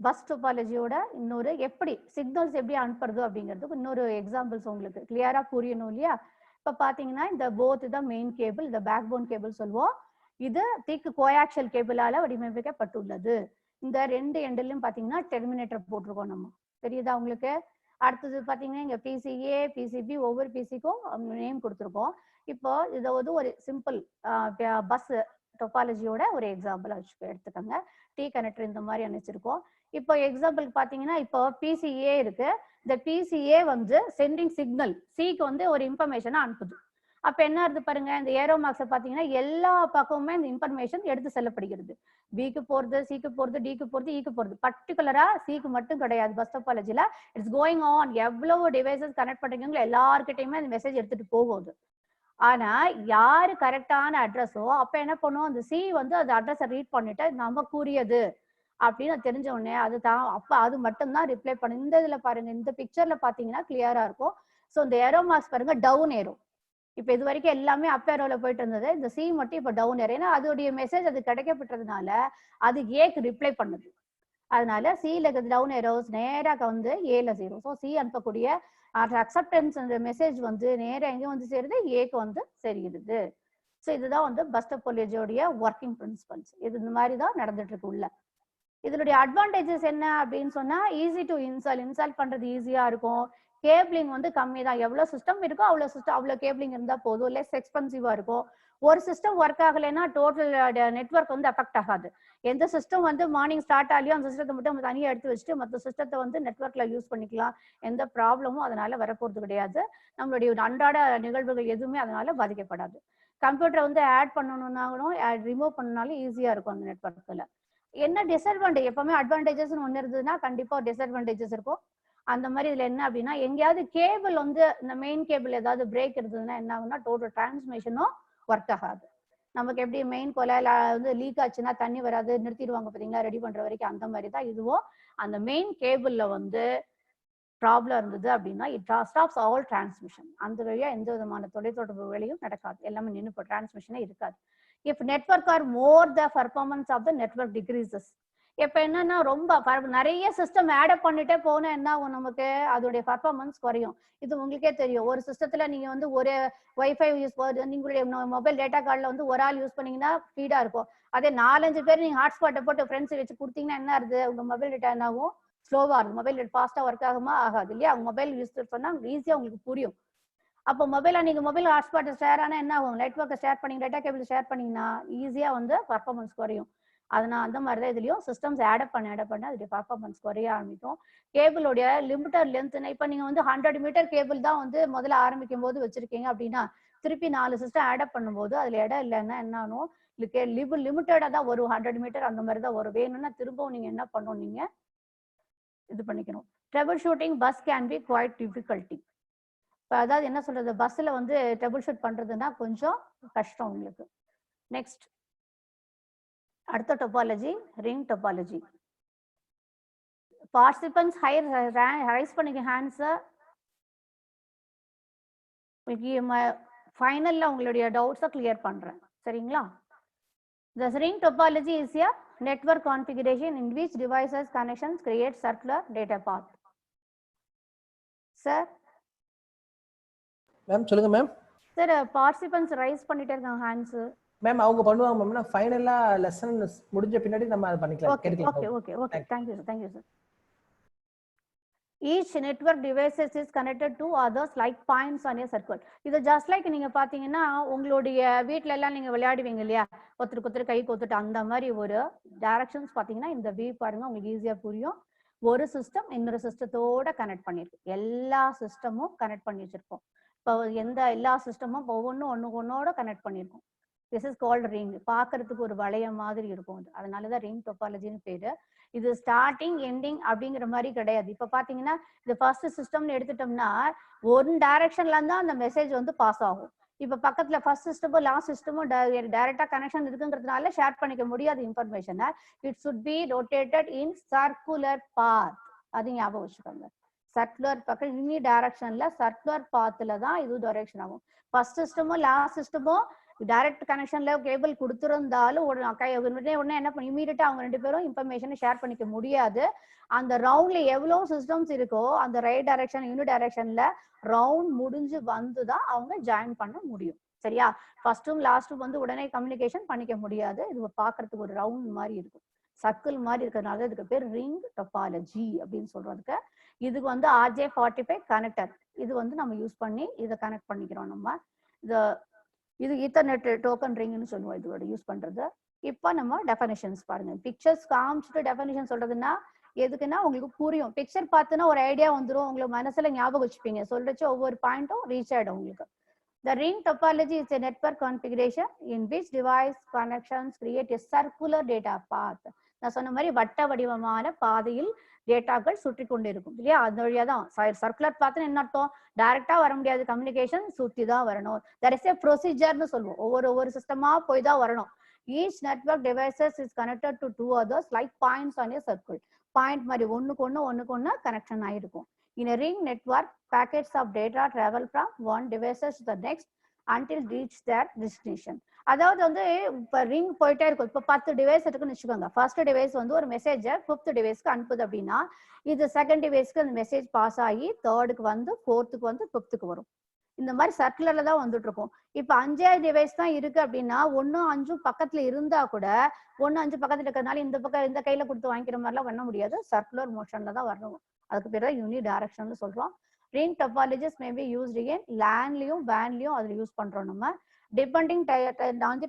பஸ் டோபாலஜியோட இன்னொரு எப்படி சிக்னல்ஸ் எப்படி அனுப்புறது அப்படிங்கிறதுக்கு இன்னொரு எக்ஸாம்பிள்ஸ் உங்களுக்கு கிளியரா புரியணும் இல்லையா. இப்ப பாத்தீங்கன்னா இந்த போத் தான் மெயின் கேபிள், இந்த பேக் போன் கேபிள் சொல்லுவோம். இது திக் கோஆக்சியல் கேபிளால வடிவமைக்கப்பட்டுள்ளது. இந்த ரெண்டு எண்ட்லயும் பாத்தீங்கன்னா டெர்மினேட்டர் போட்டிருக்கோம் நம்ம, தெரியுதா உங்களுக்கு? அடுத்தது பாத்தீங்கன்னா இங்க பிசிஏ பிசிபி ஒவ்வொரு பிசிக்கும் நேம் கொடுத்துருக்கோம். இப்போ இதை வந்து ஒரு சிம்பிள் பஸ் டோபாலஜியோட ஒரு எக்ஸாம்பிள் எடுத்துக்கோங்க. டி கனெக்டர் இந்த மாதிரி அனுப்பிச்சிருக்கோம். இப்போ எக்ஸாம்பிளுக்கு பாத்தீங்கன்னா இப்போ பிசிஏ இருக்கு. இந்த பிசிஏ வந்து சென்டிங் சிக்னல் சிக்கு வந்து ஒரு இன்ஃபர்மேஷனை அனுப்புது. அப்ப என்ன இருக்கு பாருங்க, இந்த ஏரோ மார்க்ஸை பாத்தீங்கன்னா எல்லா பக்கமுமே இந்த இன்ஃபர்மேஷன் எடுத்து செல்லப்படுகிறது. பிக்கு போறது, சிக்கு போறது, டிக்கு போறது, இக்கு போறது. பர்டிகுலரா சிக்கு மட்டும் கிடையாது. பஸ் டோபாலஜில இட்ஸ் கோயிங் ஆன். எவ்வளவு டிவைசஸ் கனெக்ட் பண்றீங்களோ எல்லாருக்கிட்டையுமே அந்த மெசேஜ் எடுத்துட்டு போகுது. ஆனா யாரு கரெக்டான அட்ரஸோ அப்ப என்ன பண்ணும், அந்த சி வந்து அந்த அட்ரஸை ரீட் பண்ணிட்டு நம்ம கூறியது அப்படின்னு தெரிஞ்ச உடனே அது தான் அப்ப அது மட்டும்தான் ரிப்ளை பண்ணும். இந்த இதுல பாருங்க, இந்த பிக்சர்ல பாத்தீங்கன்னா கிளியரா இருக்கும். ஸோ இந்த ஏரோ மார்க்ஸ் பாருங்க டவுன் ஏரோ. இப்ப இது வரைக்கும் எல்லாமே அப் ஏரோல போயிட்டு இருந்தது, இந்த சி மட்டும் இப்ப டவுன் ஏரோ. ஏன்னா அதோடைய மெசேஜ் அது கிடைக்கப்பட்டதுனால அது ஏக்கு ரிப்ளை பண்ணுது. அதனால சில இருக்கிறது டவுன் ஏரோஸ் நேராக வந்து ஏல சேரும். ஸோ சி அனுப்பக்கூடிய அக்செப்டன்ஸ் அந்த மெசேஜ் வந்து நேராக எங்க வந்து சேருது, ஏக்கு வந்து சரிகிறது. ஸோ இதுதான் வந்து பஸ் டோபாலஜியோடைய ஒர்க்கிங் பிரின்சிபல்ஸ். இது இந்த மாதிரி தான் நடந்துட்டு இருக்கு உள்ள. இதனுடைய அட்வான்டேஜஸ் என்ன அப்படின்னு சொன்னா, ஈஸி டு இன்ஸ்டால் பண்றது ஈஸியா இருக்கும். கேபிளிங் வந்து கம்மி தான். எவ்வளவு சிஸ்டம் இருக்கோ அவ்வளவு கேபிளிங் இருந்தா போதும். லெஸ் எக்ஸ்பென்சிவா இருக்கும். ஒரு சிஸ்டம் ஒர்க் ஆகலைன்னா டோட்டல் நெட்வொர்க் வந்து அஃபெக்ட் ஆகாது. எந்த சிஸ்டம் வந்து மார்னிங் ஸ்டார்ட் ஆகலையோ அந்த சிஸ்டத்தை மட்டும் தனியாக எடுத்து வச்சுட்டு மற்ற சிஸ்டத்தை வந்து நெட்வொர்க்ல யூஸ் பண்ணிக்கலாம். எந்த ப்ராப்ளமும் அதனால வரப்போறது கிடையாது. நம்மளுடைய அன்றாட நிகழ்வுகள் எதுவுமே அதனால பாதிக்கப்படாது. கம்ப்யூட்டரை வந்து ஆட் பண்ணணும்னாலும் ரிமூவ் பண்ணனாலும் ஈஸியா இருக்கும் அந்த நெட்வொர்க்ல. என்ன டிஸ்அட்வான்டேஜ், எப்பவுமே அட்வான்டேஜஸ் ஒன்று இருந்ததுன்னா கண்டிப்பா டிஸ்அட்வான்டேஜஸ் இருக்கும். அந்த மாதிரி இதுல என்ன அப்படின்னா, எங்கேயாவது கேபிள் வந்து இந்த மெயின் கேபிள் ஏதாவது பிரேக் இருந்ததுன்னா என்ன ஆகும்னா டோட்டல் டிரான்ஸ்மிஷனும் ஒர்க் ஆகாது. நமக்கு எப்படி மெயின் கொலையில வந்து லீக் ஆச்சுன்னா தண்ணி வராது, நிறுத்திடுவாங்க பாத்தீங்களா ரெடி பண்ற வரைக்கும், அந்த மாதிரி தான் இதுவும். அந்த மெயின் கேபிள்ல வந்து ப்ராப்ளம் இருந்தது அப்படின்னா இட் ஸ்டாப்ஸ் ஆல் டிரான்ஸ்மிஷன். அந்த வழியா எந்த விதமான தொலைத்தொடர்பு வேலையும் நடக்காது, எல்லாமே நின்று டிரான்ஸ்மிஷனே இருக்காது. If network are more the performance of the network decreases. இப்ப என்னன்னா ரொம்ப நிறைய சிஸ்டம் ஆட் பண்ணிட்டே போனா என்ன ஆகும், நமக்கு அதோடைய பர்ஃபார்மன்ஸ் குறையும். இது உங்களுக்கே தெரியும். ஒரு சிஸ்டத்துல நீங்க வந்து ஒரு வைஃபை யூஸ் நீங்களுடைய மொபைல் டேட்டா கார்டுல வந்து ஒரு ஆள் யூஸ் பண்ணீங்கன்னா ஸ்பீடா இருக்கும். அதே 4-5 பேர் நீங்க ஹாட்ஸ்பாட்டை போட்டு ஃப்ரெண்ட்ஸ் வச்சு கொடுத்தீங்கன்னா என்ன ஆகுது, உங்க மொபைல் டேட்டா என்ன ஆகும், ஸ்லோவா இருக்கும். மொபைல் ஃபாஸ்டா ஒர்க் ஆகுமா, ஆகாது இல்லையா? அவங்க மொபைல் யூஸ் சொன்னா ஈஸியா உங்களுக்கு புரியும். அப்போ நீங்க மொபைல் ஹாட்ஸ்பாட் ஷேர் ஆனா என்ன ஆகும், நெட்வொர்க்கை ஷேர் பண்ணி டேட்டா கேபிள் ஷேர் பண்ணீங்கன்னா ஈஸியா வந்து பர்ஃபார்மன்ஸ் குறையும். அதனால அந்த மாதிரி தான் இதுலயும் சிஸ்டம்ஸ் ஆட் பண்ண அதோடைய பர்ஃபார்மன்ஸ் குறைய ஆரம்பிக்கும். கேபிளோடைய லிமிட்டட் லென்த், இப்ப நீங்க வந்து 100 மீட்டர் கேபிள் தான் வந்து முதல்ல ஆரம்பிக்கும் போது வச்சிருக்கீங்க அப்படின்னா திருப்பி 4 சிஸ்டம் ஆட் பண்ணும்போது அதுல இடம் இல்லைன்னா என்ன ஆகும், லிமிட்டடா தான் வரும். 100 மீட்டர் அந்த மாதிரி தான் வரும். வேணும்னா திரும்பவும் நீங்க என்ன பண்ணணும், நீங்க இது பண்ணிக்கணும். Troubleshooting bus can be quite difficulty. இப்போ அதாவது என்ன சொல்றது, பஸ்ஸில் வந்து ட்ரபிள் ஷூட் பண்ணுறதுன்னா கொஞ்சம் கஷ்டம் உங்களுக்கு. நெக்ஸ்ட் அடுத்த topology ring topology. Participants rice பண்ணிக்க ஹேண்ட்ஸை. ஃபைனலில் உங்களுடைய டவுட்ஸை கிளியர் பண்ணுறேன், சரிங்களா? The ring topology is a network configuration in which devices connections create circular data path. Sir? Ma'am சொல்லுங்க மேம். Sir, participants ரைஸ் பண்ணிட்டே இருக்காங்க ஹேண்ட்ஸ். மேம் அவங்க பண்ணுவாங்க மேம். நான் ஃபைனலா லெசன் முடிஞ்ச பின்னாடி நம்ம அதை பண்ணிக்கலாம். Okay okay okay. Thank you sir. Each network devices is connected to others like points on a circle. இது ஜஸ்ட் லைக் நீங்க பாத்தீங்கன்னா உங்களுடைய வீட்ல எல்லாம் நீங்க விளையாடுவீங்க இல்லையா, ஒருத்தருக்கு கை கோத்துட்டு அந்த மாதிரி ஒரு டைரக்ஷன்ஸ் பாத்தீங்கன்னா இந்த வியூ பாருங்க உங்களுக்கு ஈஸியா புரியும். ஒரு சிஸ்டம் இன்னொரு சிஸ்டத்தோட கனெக்ட் பண்ணிருக்கு, எல்லா சிஸ்டமும் கனெக்ட் பண்ணி வச்சிருக்கோம். இப்போ எல்லா சிஸ்டமும் ஒன்னோட கனெக்ட் பண்ணிருக்கோம். This is called ring. பாக்குறதுக்கு ஒரு வளையம் மாதிரி இருக்கும், அதனாலதான் ரிங் டொபாலஜின்னு பேரு. இது ஸ்டார்டிங் எண்டிங் அப்படிங்கிற மாதிரி கிடையாது. இப்ப பாத்தீங்கன்னா இந்த ஃபர்ஸ்ட் சிஸ்டம்னு எடுத்துட்டோம்னா ஒரு டைரக்ஷன்ல இருந்தா அந்த மெசேஜ் வந்து பாஸ் ஆகும். இப்ப பக்கத்துல ஃபர்ஸ்ட் சிஸ்டமும் லாஸ்ட் சிஸ்டமும் டைரக்டா கனெக்ஷன் இருக்குங்கிறதுனால ஷேர் பண்ணிக்க முடியாத இன்ஃபர்மேஷனை it should be rotated in circular path. அது ஞாபகம் வச்சுக்கோங்க. சர்க்குலர் பக்கம் இனி டைரக்ஷன்ல சர்க்குலர் பாத்துல தான் இது டைரக்ஷன் ஆகும். ஃபர்ஸ்ட் சிஸ்டமும் லாஸ்ட் சிஸ்டமும் டைரக்ட் கனெக்ஷன்ல கேபிள் கொடுத்துருந்தாலும் உடனே என்ன பண்ணி இமீடியட்டா அவங்க ரெண்டு பேரும் இன்ஃபர்மேஷனை ஷேர் பண்ணிக்க முடியாது. அந்த ரவுண்ட்ல எவ்வளவு சிஸ்டம்ஸ் இருக்கோ அந்த ரைட் டைரக்ஷன் யூனி டைரக்ஷன்ல ரவுண்ட் முடிஞ்சு வந்துதான் அவங்க ஜாயின் பண்ண முடியும். சரியா? ஃபர்ஸ்டும் லாஸ்டும் வந்து உடனே கம்யூனிகேஷன் பண்ணிக்க முடியாது. இது பாக்குறதுக்கு ஒரு ரவுண்ட் மாதிரி இருக்கும், சர்க்கிள் மாதிரி இருக்கிறதுனால இதுக்கு பேர் ரிங் டொபாலஜி அப்படின்னு சொல்றதுக்கு. இதுக்கு வந்து RJ45 கனெக்டர் இது வந்து நம்ம யூஸ் பண்ணி இதை கனெக்ட் பண்ணிக்கிறோம். நம்ம இது ஈத்தர்நெட் டோக்கன் ரிங்னு சொல்லுவோம் இதோட யூஸ் பண்றது. இப்போ நம்ம டெஃபினிஷன்ஸ் பாருங்க. பிக்சர்ஸ் காமிச்சிட்டு டெஃபினிஷன் சொல்றதுன்னா எதுக்குன்னா உங்களுக்கு புரியும். பிக்சர் பார்த்துன்னா ஒரு ஐடியா வந்துடும், உங்களுக்கு மனசுல ஞாபகம் வச்சுப்பீங்க. சொல்றச்சு ஒவ்வொரு பாயிண்ட்டும் ரீச் ஆயிடும் உங்களுக்கு. The ring topology is a network configuration in which device connections create a circular data path. நான் சொன்ன மாதிரி வட்ட வடிவமான பாதையில் டேட்டாக்கள் சுற்றி கொண்டு இருக்கும் இல்லையா, அந்த வழியா தான் சர்க்குலர் பாத்னு என்ன அர்த்தம், டைரக்டா வர முடியாது, கம்யூனிகேஷன் சுத்தி தான் வரணும். தட் இஸ் ஏ ப்ரொசீஜர்னு சொல்லுவோம். ஒவ்வொரு சிஸ்டமா போய் தான் வரணும். Each network devices is connected to two others like points on a circle. Point மாதிரி ஒண்ணுக்கு ஒண்ணு கனெக்ஷன் ஆயிருக்கும். In a ring network, packets of data travel from one device to the next until reach their destination. அதாவது வந்து இப்ப ரிங் போயிட்டே இருக்கும். இப்ப 10 டிவைஸ் இருக்குன்னு வச்சுக்கோங்க. ஃபர்ஸ்ட் டிவைஸ் வந்து ஒரு மெசேஜை 5th டிவைஸ்க்கு அனுப்புது அப்படின்னா இது செகண்ட் டிவைஸ்க்கு அந்த மெசேஜ் பாஸ் ஆகி தேர்டுக்கு வந்து 4th வந்து 5th வரும். இந்த மாதிரி சர்க்குலர்ல தான் வந்துட்டு இருக்கும். இப்ப 5வது டிவைஸ் தான் இருக்கு அப்படின்னா 1, 5 பக்கத்துல இருந்தா கூட 1, 5 பக்கத்துல இருக்கிறதுனால இந்த பக்கம் இந்த கையில கொடுத்து வாங்கிக்கிற மாதிரிலாம் பண்ண முடியாது. சர்க்குலர் மோஷன்ல தான் வரணும். அதுக்கு பேர் தான் யூனி டைரக்ஷன் சொல்றோம். Ring topologies may be used in லேன்லயும் வேன்லயும் அதுல யூஸ் பண்றோம். நம்ம depending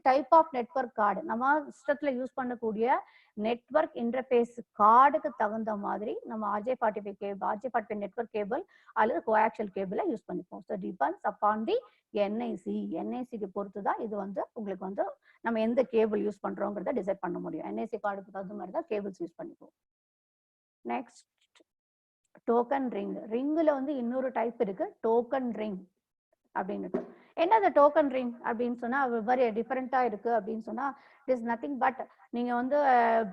type of network card, நம்ம சிஸ்டத்துல யூஸ் பண்ணக்கூடிய நெட்வொர்க் இன்டர்ஃபேஸ் கார்டுக்கு தகுந்த மாதிரி நம்ம RJ45 நெட்வொர்க் கேபிள் அல்லது கோஆக்சியல் கேபிளை யூஸ் பண்ணிப்போம். ஸோ டிபெண்ட்ஸ் அப்பான் தி என்ஐசிக்கு பொறுத்து தான் இது வந்து உங்களுக்கு வந்து நம்ம எந்த கேபிள் யூஸ் பண்றோங்கிறத டிசைட் பண்ண முடியும். என்ஐசி கார்டுக்கு தகுந்த மாதிரி தான் கேபிள்ஸ் யூஸ் பண்ணிப்போம். Next token ring. ரிங்ல வந்து இன்னொரு டைப் இருக்கு, டோக்கன் ரிங் அப்படின்னு. என்னது டோக்கன் ரிங் அப்படின்னு சொன்னா வெரி டிஃபரெண்டா இருக்கு அப்படின்னு சொன்னா இட் இஸ் நத்திங் பட் நீங்க வந்து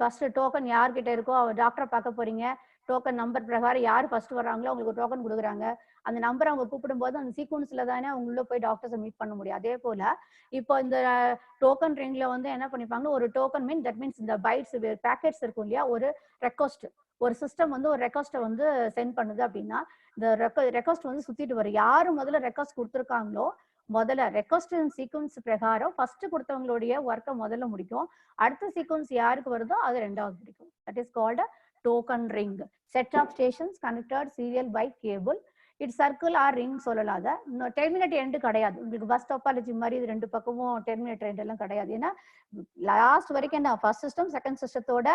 ஃபர்ஸ்ட் டோக்கன் யார்கிட்ட இருக்கோ அவர் டாக்டரை பார்க்க போறீங்க, டோக்கன் நம்பர் பிரகாரம் யார் ஃபர்ஸ்ட் வர்றாங்களோ அவங்களுக்கு டோக்கன் கொடுக்குறாங்க. அந்த நம்பர் அவங்க கூப்பிடும் போது அந்த சீக்வன்ஸ்ல தானே அவங்க உள்ள போய் டாக்டர்ஸை மீட் பண்ண முடியும். அதே போல இப்போ இந்த டோக்கன் ரிங்ல வந்து என்ன பண்ணிப்பாங்க, ஒரு டோக்கன் தட் மீன்ஸ் இந்த பைட்ஸ் பேக்கெட்ஸ் இருக்கும் இல்லையா, ஒரு ரெக்வஸ்ட், ஒரு சிஸ்டம் வந்து ஒரு ரெக்வஸ்ட்டை வந்து சென்ட் பண்ணுது அப்படின்னா இந்த ரெக்வஸ்ட் வந்து சுத்திட்டு வரும். யாரு முதல்ல ரெக்வஸ்ட் கொடுத்துருக்காங்களோ முதல்ல ரெக்வஸ்ட் சீக்வன்ஸ் பிரகாரம் ஃபர்ஸ்ட் கொடுத்தவங்களுடைய ஒர்க்கை முதல்ல முடிக்கும். அடுத்த சீக்வன்ஸ் யாருக்கு வருதோ அது ரெண்டாவது முடிக்கும். That is called token ring. Set of stations connected serial by cable. It circle or ring சொல்லலாத. டெர்மினேட் எண்டு கிடையாது. உங்களுக்கு பஸ் டொபாலஜி மாதிரி இது ரெண்டு பக்கமும் டெர்மினேட் எண்ட் எல்லாம் கிடையாது. ஏன்னா லாஸ்ட் வரைக்கும் என்ன ஃபர்ஸ்ட் சிஸ்டம் செகண்ட் சிஸ்டத்தோட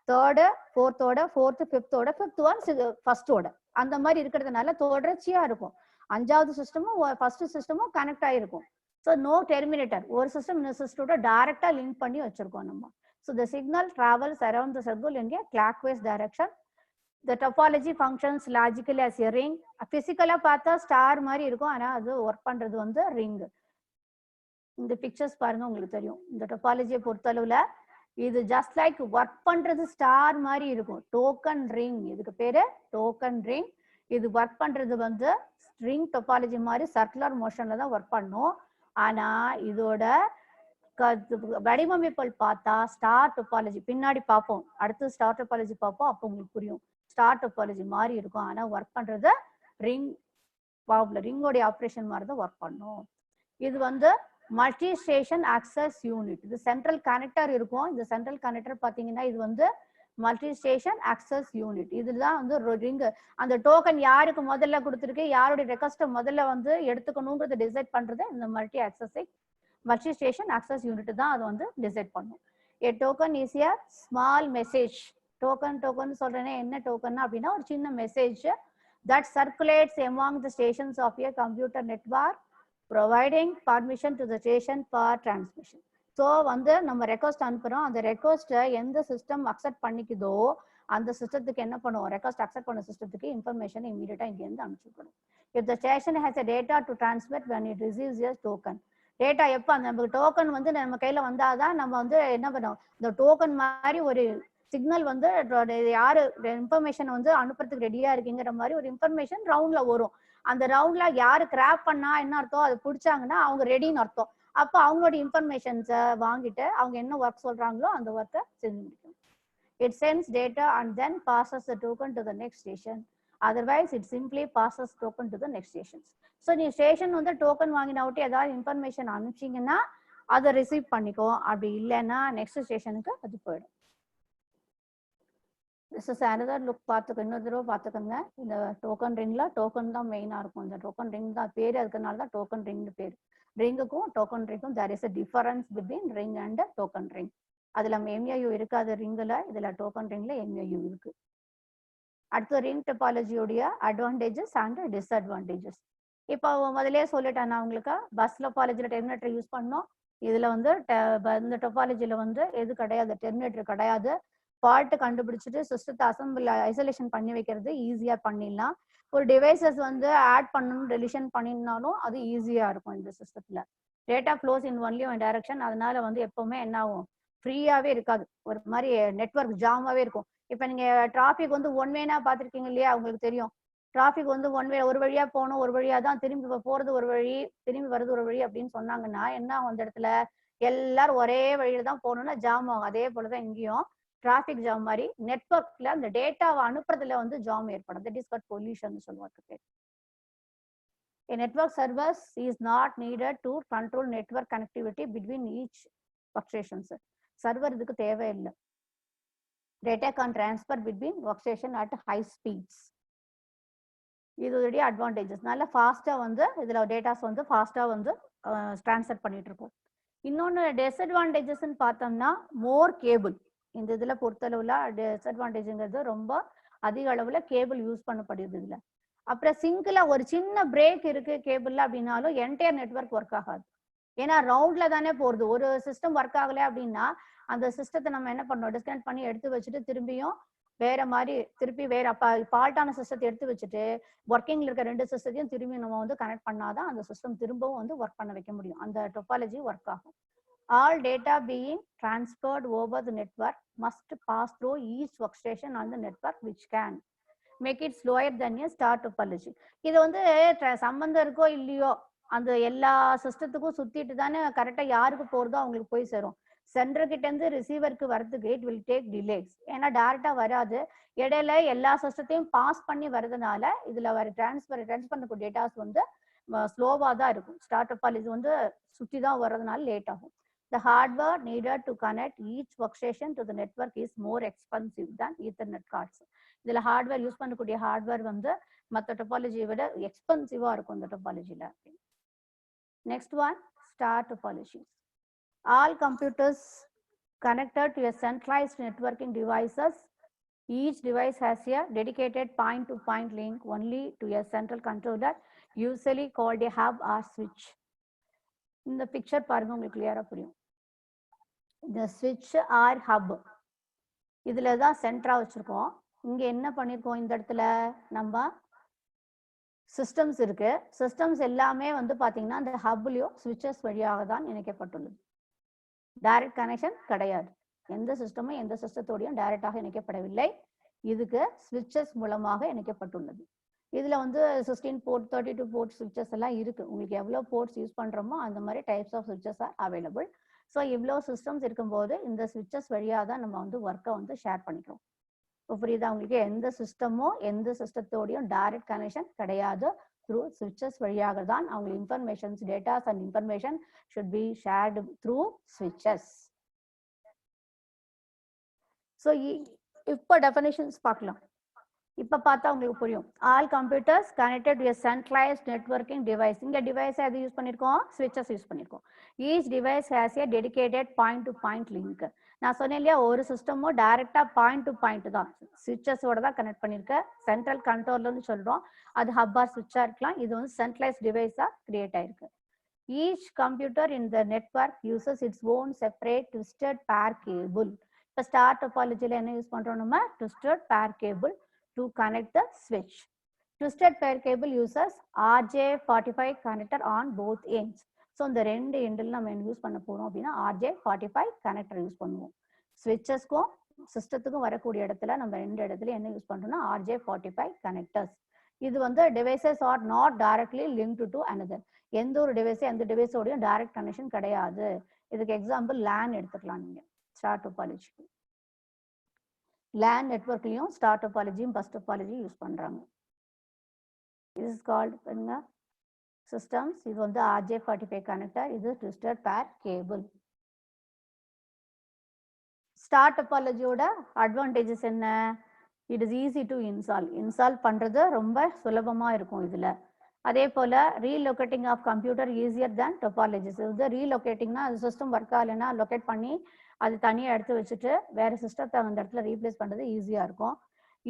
தேர்டு ஃபோர்த்தோட ஃபோர்த்து ஃபிஃப்த்தோட ஃபிஃப்த் ஒன் ஃபர்ஸ்டோட அந்த மாதிரி இருக்கிறதுனால தொடர்ச்சியா இருக்கும். 5வது சிஸ்டமும் ஃபர்ஸ்ட் சிஸ்டமும் கனெக்ட் ஆயிருக்கும். So no terminator. ஒரு சிஸ்டம் இன்னொரு சிஸ்டத்தோட டைரக்டா லிங்க் பண்ணி வச்சிருக்கோம் நம்ம. So the signal travels around the circle in a clockwise direction. The topology functions logically as a ring. Physically பார்த்தா ஸ்டார் மாதிரி இருக்கும், ஆனா அது ஒர்க் பண்றது வந்து ரிங். இந்த பிக்சர்ஸ் பாருங்க உங்களுக்கு தெரியும். இந்த டொபாலஜியை பொறுத்தளவுல இது ஜஸ்ட் லைக் ஒர்க் பண்றது ஸ்டார் மாதிரி இருக்கும். டோக்கன் ரிங், இதுக்கு பேரு டோக்கன் ரிங். இது ஒர்க் பண்றது வந்து ரிங் டொபாலஜி மாதிரி சர்க்குலர் மோஷன்ல தான் ஒர்க் பண்ணும். ஆனா இதோட வடிவமைப்புகள் பார்த்தா ஸ்டார் டொபாலஜி பின்னாடி பார்ப்போம், அடுத்து ஸ்டார் டொபாலஜி பார்ப்போம், அப்போ உங்களுக்கு புரியும். ஸ்டார் டொபாலஜி மாதிரி இருக்கும், ஆனா ஒர்க் பண்றது ரிங் ரிங்கோடைய ஆப்ரேஷன் மாதிரி தான் ஒர்க் பண்ணும். இது வந்து மல்டி ஸ்டேஷன் ஆக்சஸ் யூனிட். இது சென்ட்ரல் கனெக்டர் இருக்கும். இந்த சென்ட்ரல் கனெக்டர் பாத்தீங்கன்னா இது வந்து மல்டி ஸ்டேஷன் ஆக்சஸ் யூனிட். இதுதான் வந்து ரிங். அந்த டோக்கன் யாருக்கு முதல்ல கொடுத்துருக்கு, யாருடைய ரெக்வஸ்ட் முதல்ல வந்து எடுத்துக்கணும்ன்றத டிசைட் பண்றது இந்த மல்டி ஸ்டேஷன் ஆக்சஸ் யூனிட் தான் அது வந்து டிசைட் பண்ணும். A token is a small message. Token சொல்றேன்னா என்ன டோக்கன் அப்படின்னா ஒரு சின்ன message that circulates among the stations of a computer network, providing permission to the station for transmission. So வந்து நம்ம ரெக்வஸ்ட் அனுப்புறோம், அந்த ரெக்வஸ்ட்டை எந்த சிஸ்டம் அக்செப்ட் பண்ணிக்குதோ அந்த சிஸ்டத்துக்கு என்ன பண்ணுவோம், ரெக்வஸ்ட் அக்செப்ட் பண்ண சிஸ்டத்துக்கு இன்ஃபர்மேஷன் இமீடியட்டா இங்கேருந்து அனுப்பிச்சுக்கணும். If the station has a data to transmit when it receives a token. Data எப்போ அந்த நமக்கு டோக்கன் வந்து நம்ம கையில வந்தாதான் நம்ம வந்து என்ன பண்ணோம், இந்த டோக்கன் மாதிரி ஒரு சிக்னல் வந்து யாரு இன்ஃபர்மேஷன் வந்து அனுப்புறதுக்கு ரெடியா இருக்குங்கிற மாதிரி ஒரு இன்ஃபர்மேஷன் ரவுண்ட்ல வரும். அந்த ரவுண்ட்ல யாரு கிராப் பண்ணா என்ன அர்த்தம், அது பிடிச்சாங்கன்னா அவங்க ரெடின்னு அர்த்தம். அப்போ அவங்களோட இன்ஃபர்மேஷன்ஸை வாங்கிட்டு அவங்க என்ன ஒர்க் சொல்றாங்களோ அந்த ஒர்க்கை செஞ்சு முடிக்கும். It sends data and then passes the token to the next station. Otherwise it simply passes token to the next stations. So நீ ஸ்டேஷன் வந்து டோக்கன் வாங்கினா விட்டு ஏதாவது இன்ஃபர்மேஷன் அனுப்பிச்சிங்கன்னா அதை ரிசீவ் பண்ணிக்கோ, அப்படி இல்லைன்னா நெக்ஸ்ட் ஸ்டேஷனுக்கு அது போயிடும். This is another look. பார்த்துக்க இன்னொரு தடவை பார்த்துக்கோங்க. இந்த டோக்கன் ரிங்ல டோக்கன் தான் மெயினா இருக்கும். இந்த டோக்கன் ரிங் தான் பேரு, அதுக்குனால தான் டோக்கன் ரிங்னு பேரு. ரிங்குக்கும் token ரிங்கும் there is a difference between ring and token ring. அதுல MAU இருக்காது ரிங்குல, இதுல டோக்கன் ரிங்ல MAU இருக்கு. அடுத்த ரிங் டொபாலஜியோடைய அட்வான்டேஜஸ் அண்ட் டிஸ்அட்வான்டேஜஸ். இப்போ முதலே சொல்லிட்டேன் நான் உங்களுக்கு, பஸ் டொபாலஜில டெர்மினேட்டர் யூஸ் பண்ணோம். இதுல வந்து இந்த டொபாலஜில வந்து எது கிடையாது, டெர்மினேட்டர் கிடையாது. ஃபால்ட் கண்டுபிடிச்சிட்டு சிஸ்டத்தை அசம்பிள் ஐசோலேஷன் பண்ணி வைக்கிறது ஈஸியா பண்ணிடலாம். ஒரு டிவைசஸ் வந்து ஆட் பண்ணணும் டெலிஷன் பண்ணினாலும் அது ஈஸியா இருக்கும் இந்த சிஸ்டத்துல. Data flows in only one direction, அதனால வந்து எப்பவுமே என்ன ஆகும், ஃப்ரீயாவே இருக்காது, ஒரு மாதிரி நெட்வொர்க் ஜாமாவே இருக்கும். இப்ப நீங்க டிராபிக் வந்து ஒன் வேனா பாத்திருக்கீங்க இல்லையா, உங்களுக்கு தெரியும் டிராபிக் வந்து ஒன் வே, ஒரு வழியா போகணும், ஒரு வழியா தான் திரும்பி போறது ஒரு வழி, திரும்பி வருது ஒரு வழி அப்படின்னு சொன்னாங்கன்னா என்ன ஆகும், அந்த இடத்துல எல்லாரும் ஒரே வழியில தான் போகணும்னா ஜாம் ஆகும். அதே போலதான் இங்கேயும் டிராபிக் ஜாம் மாதிரி நெட்வொர்க்ல அந்த டேட்டாவை அனுப்புறதுல வந்து ஜாம் ஏற்படும். தட் இஸ் கால்ட் பொல்யூஷன் சொல்லுவாங்க. A network service is not needed to control network connectivity between each workstations. Server இதுக்கு தேவையில்லை. Data can transfer between workstation at high speeds. இதோடைய அட்வான்டேஜஸ். நல்ல ஃபாஸ்டா வந்து இதுல டேட்டாஸ் வந்து ஃபாஸ்டா வந்து டிரான்ஸ்ஃபர் பண்ணிட்டு இருக்கோம். இன்னொன்னு டிஸ்அட்வான்டேஜஸ்ன்னு பார்த்தோம்னா மோர் கேபிள். இந்த இதுல பொறுத்தளவுல டிஸ்அட்வான்டேஜ்ங்கிறது ரொம்ப அதிக அளவுல கேபிள் யூஸ் பண்ணப்படுது இதுல. அப்புறம் சிங்கிள ஒரு சின்ன பிரேக் இருக்கு கேபிள்ல அப்படின்னாலும் என்டையர் நெட்வொர்க் ஒர்க் ஆகாது. ஏன்னா ரவுண்ட்ல தானே போறது. ஒரு சிஸ்டம் ஒர்க் ஆகல அப்படின்னா அந்த சிஸ்டத்தை நம்ம என்ன பண்ணோம், டிஸ்கனெக்ட் பண்ணி எடுத்து வச்சுட்டு திரும்பியும் வேற மாதிரி திருப்பி வேற ஃபால்ட்டான சிஸ்டத்தை எடுத்து வச்சுட்டு ஒர்க்கிங்ல இருக்க ரெண்டு சிஸ்டத்தையும் திரும்பி நம்ம வந்து கனெக்ட் பண்ணாதான் அந்த சிஸ்டம் திரும்பவும் வந்து ஒர்க் பண்ண வைக்க முடியும். அந்த டொபாலஜி ஒர்க் ஆகும். All data being transferred over the network must pass through each workstation on the network, which can make it slower than a star topology. இது வந்து சம்பந்தம் இருக்கோ இல்லையோ அந்த எல்லா சிஸ்டத்துக்கும் சுத்திட்டு தானே கரெக்டா யாருக்கு போறதோ அவங்களுக்கு போய் சேரும். சென்டர் கிட்ட இருந்து ரிசீவருக்கு வரதுக்கு இட் வில் டேக் டிலேஸ். ஏன்னா டைரக்டா வராது, இடையில எல்லா சிஸ்டத்தையும் பாஸ் பண்ணி வரதுனால இதுல வர டிரான்ஸ்ஃபர் பண்ணக்கூடிய டேட்டாஸ் வந்து ஸ்லோவா தான் இருக்கும். ஸ்டார் டொபாலஜி வந்து சுத்தி தான் வர்றதுனால லேட் ஆகும். The hardware needed to connect each workstation to the network is more expensive than Ethernet cards. இதுல ஹார்ட்வேர் யூஸ் பண்ணக்கூடிய ஹார்ட்வேர் வந்து மற்ற டொபாலஜியை விட எக்ஸ்பென்சிவா இருக்கும் இந்த டொபாலஜில. Next one star topology. All computers connected to a centralized networking devices. Each device has a dedicated point-to-point link only to a central controller, usually called a hub or switch. இந்த பிக்சர் பாருங்க உங்களுக்கு கிளியரா புரியும். இந்த ஸ்விட்ச் ஆர் ஹப் இதுல தான் சென்டரா வச்சிருக்கோம். இங்க என்ன பண்ணிருக்கோம் இந்த இடத்துல நம்ம சிஸ்டம்ஸ் இருக்கு. சிஸ்டம்ஸ் எல்லாமே வந்து பாத்தீங்கன்னா இந்த ஹப்லயோ ஸ்விட்சஸ் வழியாக தான் இணைக்கப்பட்டுள்ளது. டைரக்ட் கனெக்ஷன் கிடையாது. எந்த சிஸ்டமும் எந்த சிஸ்டத்தோடையும் டைரக்டாக இணைக்கப்படவில்லை. இதுக்கு ஸ்விட்சஸ் மூலமாக இணைக்கப்பட்டுள்ளது. இதுல வந்து 16 போர்ட் 32 போர்ட் ஸ்விட்சஸ் எல்லாம் இருக்கு. உங்களுக்கு எவ்வளவு போர்ட்ஸ் யூஸ் பண்றோமோ அந்த மாதிரி டைப்ஸ் ஆஃப் ஸ்விட்சஸ் ஆர் அவைலபிள். ஸோ இவ்வளோ சிஸ்டம்ஸ் இருக்கும்போது இந்த ஸ்விட்சஸ் வழியாக தான் நம்ம வந்து ஒர்க்கை வந்து ஷேர் பண்ணிக்கிறோம். இப்போ புரியுதா உங்களுக்கு? எந்த சிஸ்டமும் எந்த சிஸ்டத்தோடையும் டைரக்ட் கனெக்ஷன் கிடையாது. த்ரூ ஸ்விட்சஸ் வழியாக தான் அவங்க informations datas and information should be shared through ஸ்விட்சஸ். ஸோ இப்போ டெஃபினேஷன்ஸ் பார்க்கலாம். இப்போ பார்த்தா உங்களுக்கு புரியும். All computers connected to a centralised networking device. இங்கே டிவைஸ் எது யூஸ் பண்ணியிருக்கோம்? ஸ்விட்சஸ் யூஸ் பண்ணியிருக்கோம். Each device has a dedicated point to point link. நான் சொன்னேன் இல்லையா, ஒரு சிஸ்டமும் டைரக்டா பாயிண்ட் டு பாயிண்ட் தான் ஸ்விட்சஸோட தான் கனெக்ட் பண்ணியிருக்கேன். சென்ட்ரல் கண்ட்ரோல்னு சொல்றோம். அது ஹப்பா ஸ்விட்சா இருக்கலாம். இது வந்து சென்ட்ரலைஸ்ட் டிவைஸா கிரியேட் ஆயிருக்கு. ஈச் கம்ப்யூட்டர் இன் த network uses its own separate twisted pair cable. இப்போ ஸ்டார் டோபாலஜியில் என்ன யூஸ் பண்றோம் நம்ம? Twisted pair cable to connect the switch. Twisted pair cable uses RJ45 connector on both ends. So இந்த ரெண்டு எண்டில் நம்ம என்ன யூஸ் பண்ண போறோம் அப்படின்னா RJ45 கனெக்டர் யூஸ் பண்ணுவோம். ஸ்விட்சஸ்க்கும் சிஸ்டத்துக்கும் வரக்கூடிய இடத்துல நம்ம ரெண்டு இடத்துல என்ன யூஸ் பண்றோம்னா RJ45 கனெக்டர்ஸ். இது வந்து devices are not directly linked to another. எந்த ஒரு டிவைஸ் எந்த டிவைஸோடையும் டைரக்ட் கனெக்ஷன் கிடையாது. இதுக்கு எக்ஸாம்பிள் லேன் எடுத்துக்கலாம். நீங்க ஸ்டார் டோபாலஜிக்கு லேன் நெட்வொர்க்லையும் ஸ்டார் டோபாலஜியும் பஸ் டோபாலஜியும் யூஸ் பண்றாங்க. இது இஸ் கால்ட் என்ன சிஸ்டம்ஸ். இது வந்து RJ45 கனெக்டர். இது ட்விஸ்டட் பேர் கேபிள். ஸ்டார் டோபாலஜியோட அட்வான்டேஜஸ் என்ன? It is easy to install பண்றது ரொம்ப சுலபமா இருக்கும் இதுல. அதே போல relocating of computer easier than topologies. இது ரீலொகேட்டிங்னா அது சிஸ்டம் ஒர்க் ஆகலைன்னா லொக்கேட் பண்ணி அது தனியாக எடுத்து வச்சுட்டு வேற சிஸ்டத்தை அந்த இடத்துல ரீப்ளேஸ் பண்ணுறது ஈஸியாக இருக்கும்.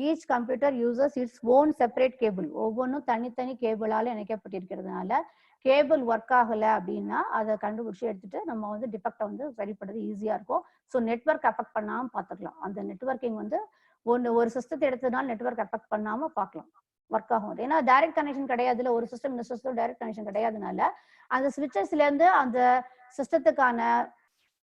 Each computer uses its own separate cable. ஒவ்வொன்றும் தனித்தனி கேபிளால் இணைக்கப்பட்டிருக்கிறதுனால கேபிள் ஒர்க் ஆகலை அப்படின்னா அதை கண்டுபிடிச்சி எடுத்துட்டு நம்ம வந்து டிஃபெக்டை வந்து சரி பண்ணுறது ஈஸியாக இருக்கும். ஸோ நெட்வொர்க் அஃபெக்ட் பண்ணாமல் பார்த்துக்கலாம். அந்த நெட்வொர்க்கிங் வந்து ஒரு சிஸ்டத்தை எடுத்ததுனால நெட்வொர்க் அஃபெக்ட் பண்ணாமல் பார்க்கலாம், ஒர்க் ஆகும். ஏன்னா டைரக்ட் கனெக்ஷன் கிடையாது. ஒரு சிஸ்டம் இந்த சிஸ்டம் டைரக்ட் கனெக்ஷன் கிடையாதுனால அந்த ஸ்விட்சஸ்லேருந்து அந்த சிஸ்டத்துக்கான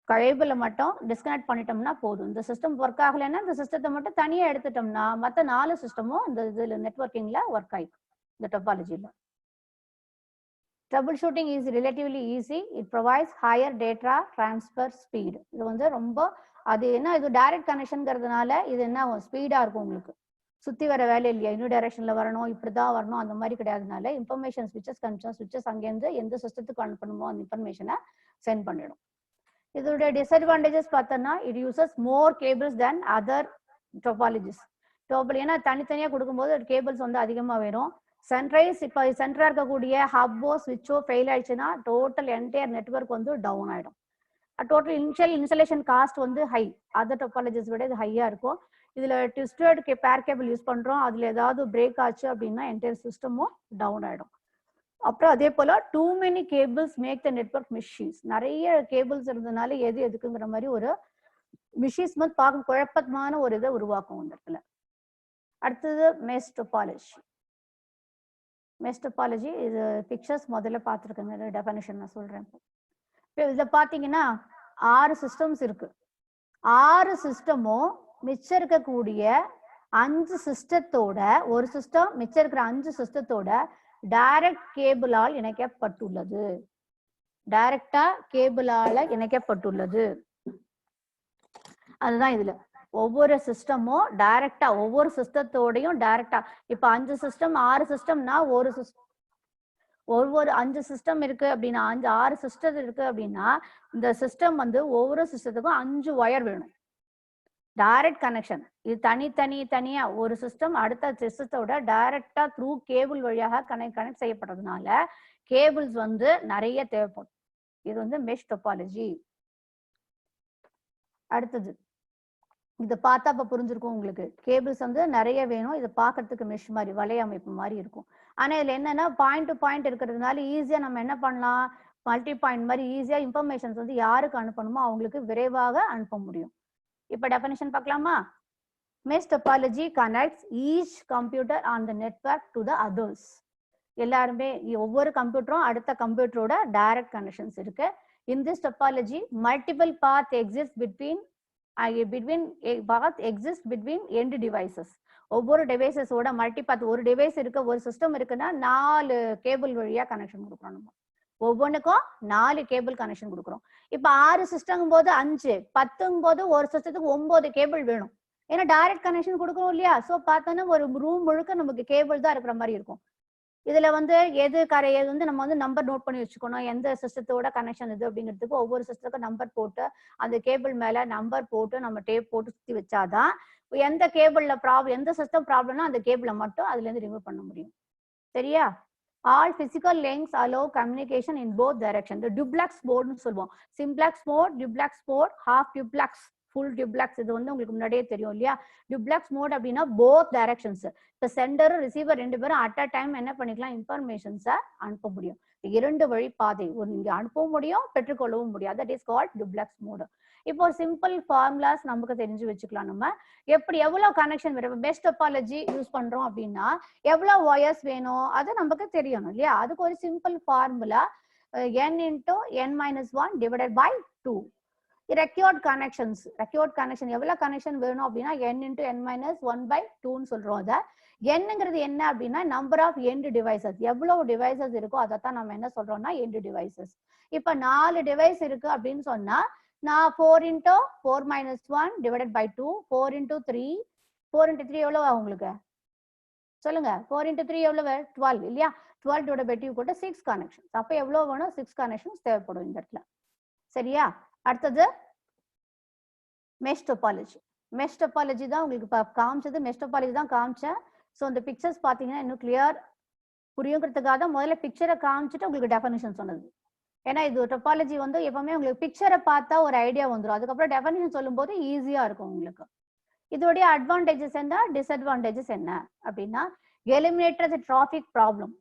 கேபிளை மட்டும் டிஸ்கனெக்ட் பண்ணிட்டோம்னா போதும். இந்த சிஸ்டம் ஒர்க் ஆகலைன்னா இந்த சிஸ்டத்தை மட்டும் தனியாக எடுத்துட்டோம்னா மற்ற 4 சிஸ்டமும் இந்த இதில் நெட்வொர்க்கிங்ல ஒர்க் ஆயிடும். இந்த டோபாலஜியில் troubleshooting is relatively easy. It provides higher data transfer speed. இது வந்து ரொம்ப அது என்ன, இது டைரக்ட் கனெக்ஷன்ங்கிறதுனால இது என்ன ஸ்பீடா இருக்கும். உங்களுக்கு சுற்றி வர வேலை இல்லையா, இன்னும் டைரக்ஷன்ல வரணும், இப்படிதான் வரணும், அந்த மாதிரி கிடையாதுனால இன்ஃபர்மேஷன் ஸ்விட்சஸ் கனெக்ஷன் ஸ்விட்சஸ் அங்கேருந்து எந்த சிஸ்டத்துக்கு அனுப்பணுமோ அந்த இன்ஃபர்மேஷனை சென்ட் பண்ணிடும். இதோட டிஸ்அட்வான்டேஜஸ் பார்த்தோம்னா it uses more cables then other topologies. ஏன்னா தனித்தனியாக கொடுக்கும்போது கேபிள்ஸ் வந்து அதிகமாக வேணும். சென்ட்ரைஸ் இப்போ சென்டரா இருக்கக்கூடிய ஹப்போ ஸ்விட்சோ ஃபெயில் ஆயிடுச்சுன்னா டோட்டல் என்டையர் நெட்வொர்க் வந்து டவுன் ஆயிடும். டோட்டல் இன்ஸ்டாலேஷன் காஸ்ட் வந்து ஹை. அதர் டோபாலஜிஸ் விட இது ஹையா இருக்கும். இதுல ட்விஸ்டட் பேர் கேபிள் யூஸ் பண்றோம். அதுல ஏதாவது பிரேக் ஆச்சு அப்படின்னா என்டையர் சிஸ்டமும் டவுன் ஆயிடும். அப்புறம் அதே போல too many cables make the network machines. நிறைய கேபிள்ஸ் இருந்ததுனால எது எதுக்குங்கிற மாதிரி ஒரு மிஷின்ஸ் வந்து பார்க்க குழப்பமான ஒரு இதை உருவாக்கும் இந்த இடத்துல. அடுத்தது மெஷ் டோபாலஜி. மெஷ் டோபாலஜி இது பிக்சர்ஸ் முதல்ல பார்த்துருக்கேங்க, டெஃபினிஷன் நான் சொல்றேன். இப்போ இதை பார்த்தீங்கன்னா 6 சிஸ்டம்ஸ் இருக்கு. 6 சிஸ்டமும் மிச்சம் இருக்கக்கூடிய 5 சிஸ்டத்தோட ஒரு சிஸ்டம் மிச்சம் இருக்கிற 5 சிஸ்டத்தோட டைரக்ட் கேபிளால் இணைக்கப்பட்டுள்ளது. டைரக்டா கேபிளால இணைக்கப்பட்டுள்ளது. அதுதான் இதுல ஒவ்வொரு சிஸ்டமும் டைரக்டா ஒவ்வொரு சிஸ்டத்தோடையும் டைரக்டா. இப்ப 5 சிஸ்டம் 6 சிஸ்டம்னா ஒவ்வொரு 5 சிஸ்டம் இருக்கு அப்படின்னா 6 சிஸ்டம் இருக்கு அப்படின்னா இந்த சிஸ்டம் வந்து ஒவ்வொரு சிஸ்டத்துக்கும் 5 ஒயர் வேணும். Direct connection. இது தனியா ஒரு சிஸ்டம் அடுத்த சிஸ்டத்தோட டைரக்டா த்ரூ கேபிள் வழியாக கனெக்ட் செய்யப்படுறதுனால கேபிள்ஸ் வந்து நிறைய தேவைப்படும். இது வந்து மெஷ் டோபாலஜி. அடுத்தது இதை பார்த்தா இப்ப புரிஞ்சிருக்கும் உங்களுக்கு. கேபிள்ஸ் வந்து நிறைய வேணும். இதை பார்க்கறதுக்கு மெஷ் மாதிரி வலைய அமைப்பு மாதிரி இருக்கும். ஆனா இதுல என்னன்னா பாயிண்ட் டு பாயிண்ட் இருக்கிறதுனால ஈஸியா நம்ம என்ன பண்ணலாம், மல்டி பாயிண்ட் மாதிரி ஈஸியா இன்ஃபர்மேஷன்ஸ் வந்து யாருக்கு அனுப்பணுமோ அவங்களுக்கு விரைவாக அனுப்ப முடியும். இப்ப டெஃபினிஷன் பார்க்கலாமா? Mesh topology connects each computer on the network to the others. எல்லாருமே ஒவ்வொரு கம்ப்யூட்டரும் அடுத்த கம்ப்யூட்டரோட டைரக்ட் கனெக்ஷன்ஸ் இருக்கு. In this topology, multiple paths exist between end devices. ஒவ்வொரு டிவைசஸோட மல்டி பாத், ஒரு டிவைஸ் இருக்கு, ஒரு சிஸ்டம் இருக்குன்னா 4 கேபிள் வழியா கனெக்ஷன் கொடுக்குறோம். நம்ம ஒவ்வொன்றுக்கும் 4 கேபிள் கனெக்ஷன் கொடுக்குறோம். இப்ப 6 சிஸ்டம் போது 5, 10 போது ஒரு சிஸ்டத்துக்கு 9 கேபிள் வேணும். ஏன்னா டைரக்ட் கனெக்ஷன் கொடுக்கணும் இல்லையா? சோ பார்த்தோன்னா ஒரு ரூம் முழுக்க நமக்கு கேபிள் தான் இருக்கிற மாதிரி இருக்கும். இதுல எது நம்ம நம்பர் நோட் பண்ணி வச்சுக்கணும், எந்த சிஸ்டத்தோட கனெக்ஷன் இது அப்படிங்கிறதுக்கு ஒவ்வொரு சிஸ்டத்துக்கும் நம்பர் போட்டு அந்த கேபிள் மேல நம்பர் போட்டு நம்ம டேப் போட்டு சுத்தி வச்சாதான் எந்த கேபிள்ல ப்ராப்ளம், எந்த சிஸ்டம் ப்ராப்ளம்னா அந்த கேபிளை மட்டும் அதுல இருந்து ரிமூவ் பண்ண முடியும். சரியா? All physical links allow communication in both directions. The duplex mode னு சொல்லுவோம். Simplex mode, half duplex, full duplex. இது உங்களுக்கு முன்னாடியே தெரியும் இல்லையா? Duplex mode அப்படின்னா both directions. இப்போ சென்டர் ரிசீவர் ரெண்டு பேரும் அட் அ டைம் என்ன பண்ணிக்கலாம், இன்ஃபர்மேஷன்ஸை அனுப்ப முடியும். 2 வழி பாதை, இங்க அனுப்பவும் முடியும், பெற்றுக்கொள்ளவும் முடியும். That is called duplex mode. இப்போ சிம்பிள் ஃபார்முலாஸ் நமக்கு தெரிஞ்சு வச்சுக்கலாம். நம்ம எவ்வளவு கனெக்ஷன் வேணும், மெஷ் டோபாலஜி யூஸ் பண்றோம் அப்படின்னா எவ்வளவு ஒயர்ஸ் வேணும் அது நமக்கு தெரியணும் இல்லையா? அதுக்கு ஒரு simple formula n into n-1 divided by 2. Required connections, எவ்வளவு கனெக்ஷன் வேணும் அப்படின்னா n into n-1 by 2ன்னு சொல்றோம். அதை என்னங்கிறது என்ன அப்படின்னா நம்பர் ஆஃப் எண்ட் டிவைசஸ், எவ்வளவு டிவைசஸ் இருக்கோ அதைத்தான் நம்ம என்ன சொல்றோம்னா எண்ட் டிவைசஸ். இப்ப 4 டிவைஸ் இருக்கு அப்படின்னு சொன்னா நான் 4 into 4-1 divided by 2, 4 into 3, 4 into 3 எவ்வளவு உங்களுக்கு சொல்லுங்க? 4 into 3 எவ்வளவு? 12 இல்லையா? 12 divided by 2 கூட 6 கனெக்ஷன்ஸ். அப்ப எவ்வளவு வேணும்? 6 கனெக்ஷன்ஸ் தேவைப்படும் இந்த இடத்துல. சரியா? அடுத்தது மெஷ் டோபாலஜி. மெஷ் டோபாலஜி தான் உங்களுக்கு காமிச்சது, மெஷ் டோபாலஜி தான் காமிச்சேன். ஸோ இந்த பிக்சர்ஸ் பார்த்தீங்கன்னா இன்னும் கிளியர் புரியுங்கிறதுக்காக தான் முதல்ல பிக்சரை காமிச்சிட்டு உங்களுக்கு டெஃபனிஷன் சொன்னது. ஏன்னா இது டோபாலஜி எப்பவுமே உங்களுக்கு பிக்சரை பார்த்தா ஒரு ஐடியா வந்துடும், அதுக்கப்புறம் டெஃபனிஷன் சொல்லும் போது ஈஸியா இருக்கும் உங்களுக்கு. இதோடைய அட்வான்டேஜஸ் என்ன, டிஸ்அட்வான்டேஜஸ் என்ன அப்படின்னா எலிமினேட்டர் டிராஃபிக் ப்ராப்ளம்.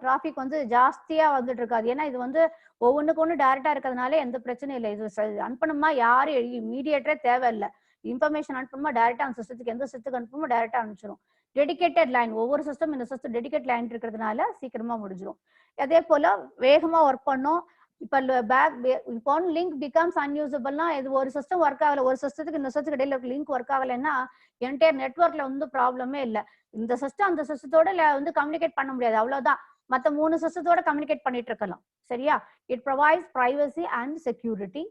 டிராஃபிக் ஜாஸ்தியா வந்துட்டு இருக்காது. ஏன்னா இது ஒவ்வொன்றுக்கு ஒன்று டைரக்டா இருக்கிறதுனால எந்த பிரச்சனையும் இல்லை. இது அனுப்பணுமா யாரும் மீடியேட்டரே தேவையில்லை. இன்ஃபர்மேஷன் அனுப்பணுமா டைரக்டா அந்த சிஸ்டத்துக்கு, எந்த சிஸ்டத்துக்கு அனுப்பணுமோ டைரக்டா அனுப்பிச்சிடும். டெடிகேட்டட் லைன், ஒவ்வொரு சிஸ்டம் இந்த சிஸ்டம் டெடிகேட் லைன் இருக்கிறதுனால சீக்கிரமா முடிஞ்சிடும். அதே போல வேகமா ஒர்க் பண்ணும். இப்போ லிங்க் பிகம்ஸ் அன்யூசபிள்னா இது ஒரு சிஸ்டம் ஒர்க் ஆகல, ஒரு சிஸ்டத்துக்கு இந்த சிஸ்டத்துக்கு இடையில லிங்க் ஒர்க் ஆகலைன்னா என்டையர் நெட்வொர்க்ல ப்ராப்ளமே இல்லை. இந்த சிஸ்டம் அந்த சிஸ்டத்தோட கம்யூனிகேட் பண்ண முடியாது, அவ்வளவுதான். மற்ற 3 சிஸ்டத்தோட கம்யூனிகேட் பண்ணிட்டு இருக்கலாம். சரியா? It provides privacy and security,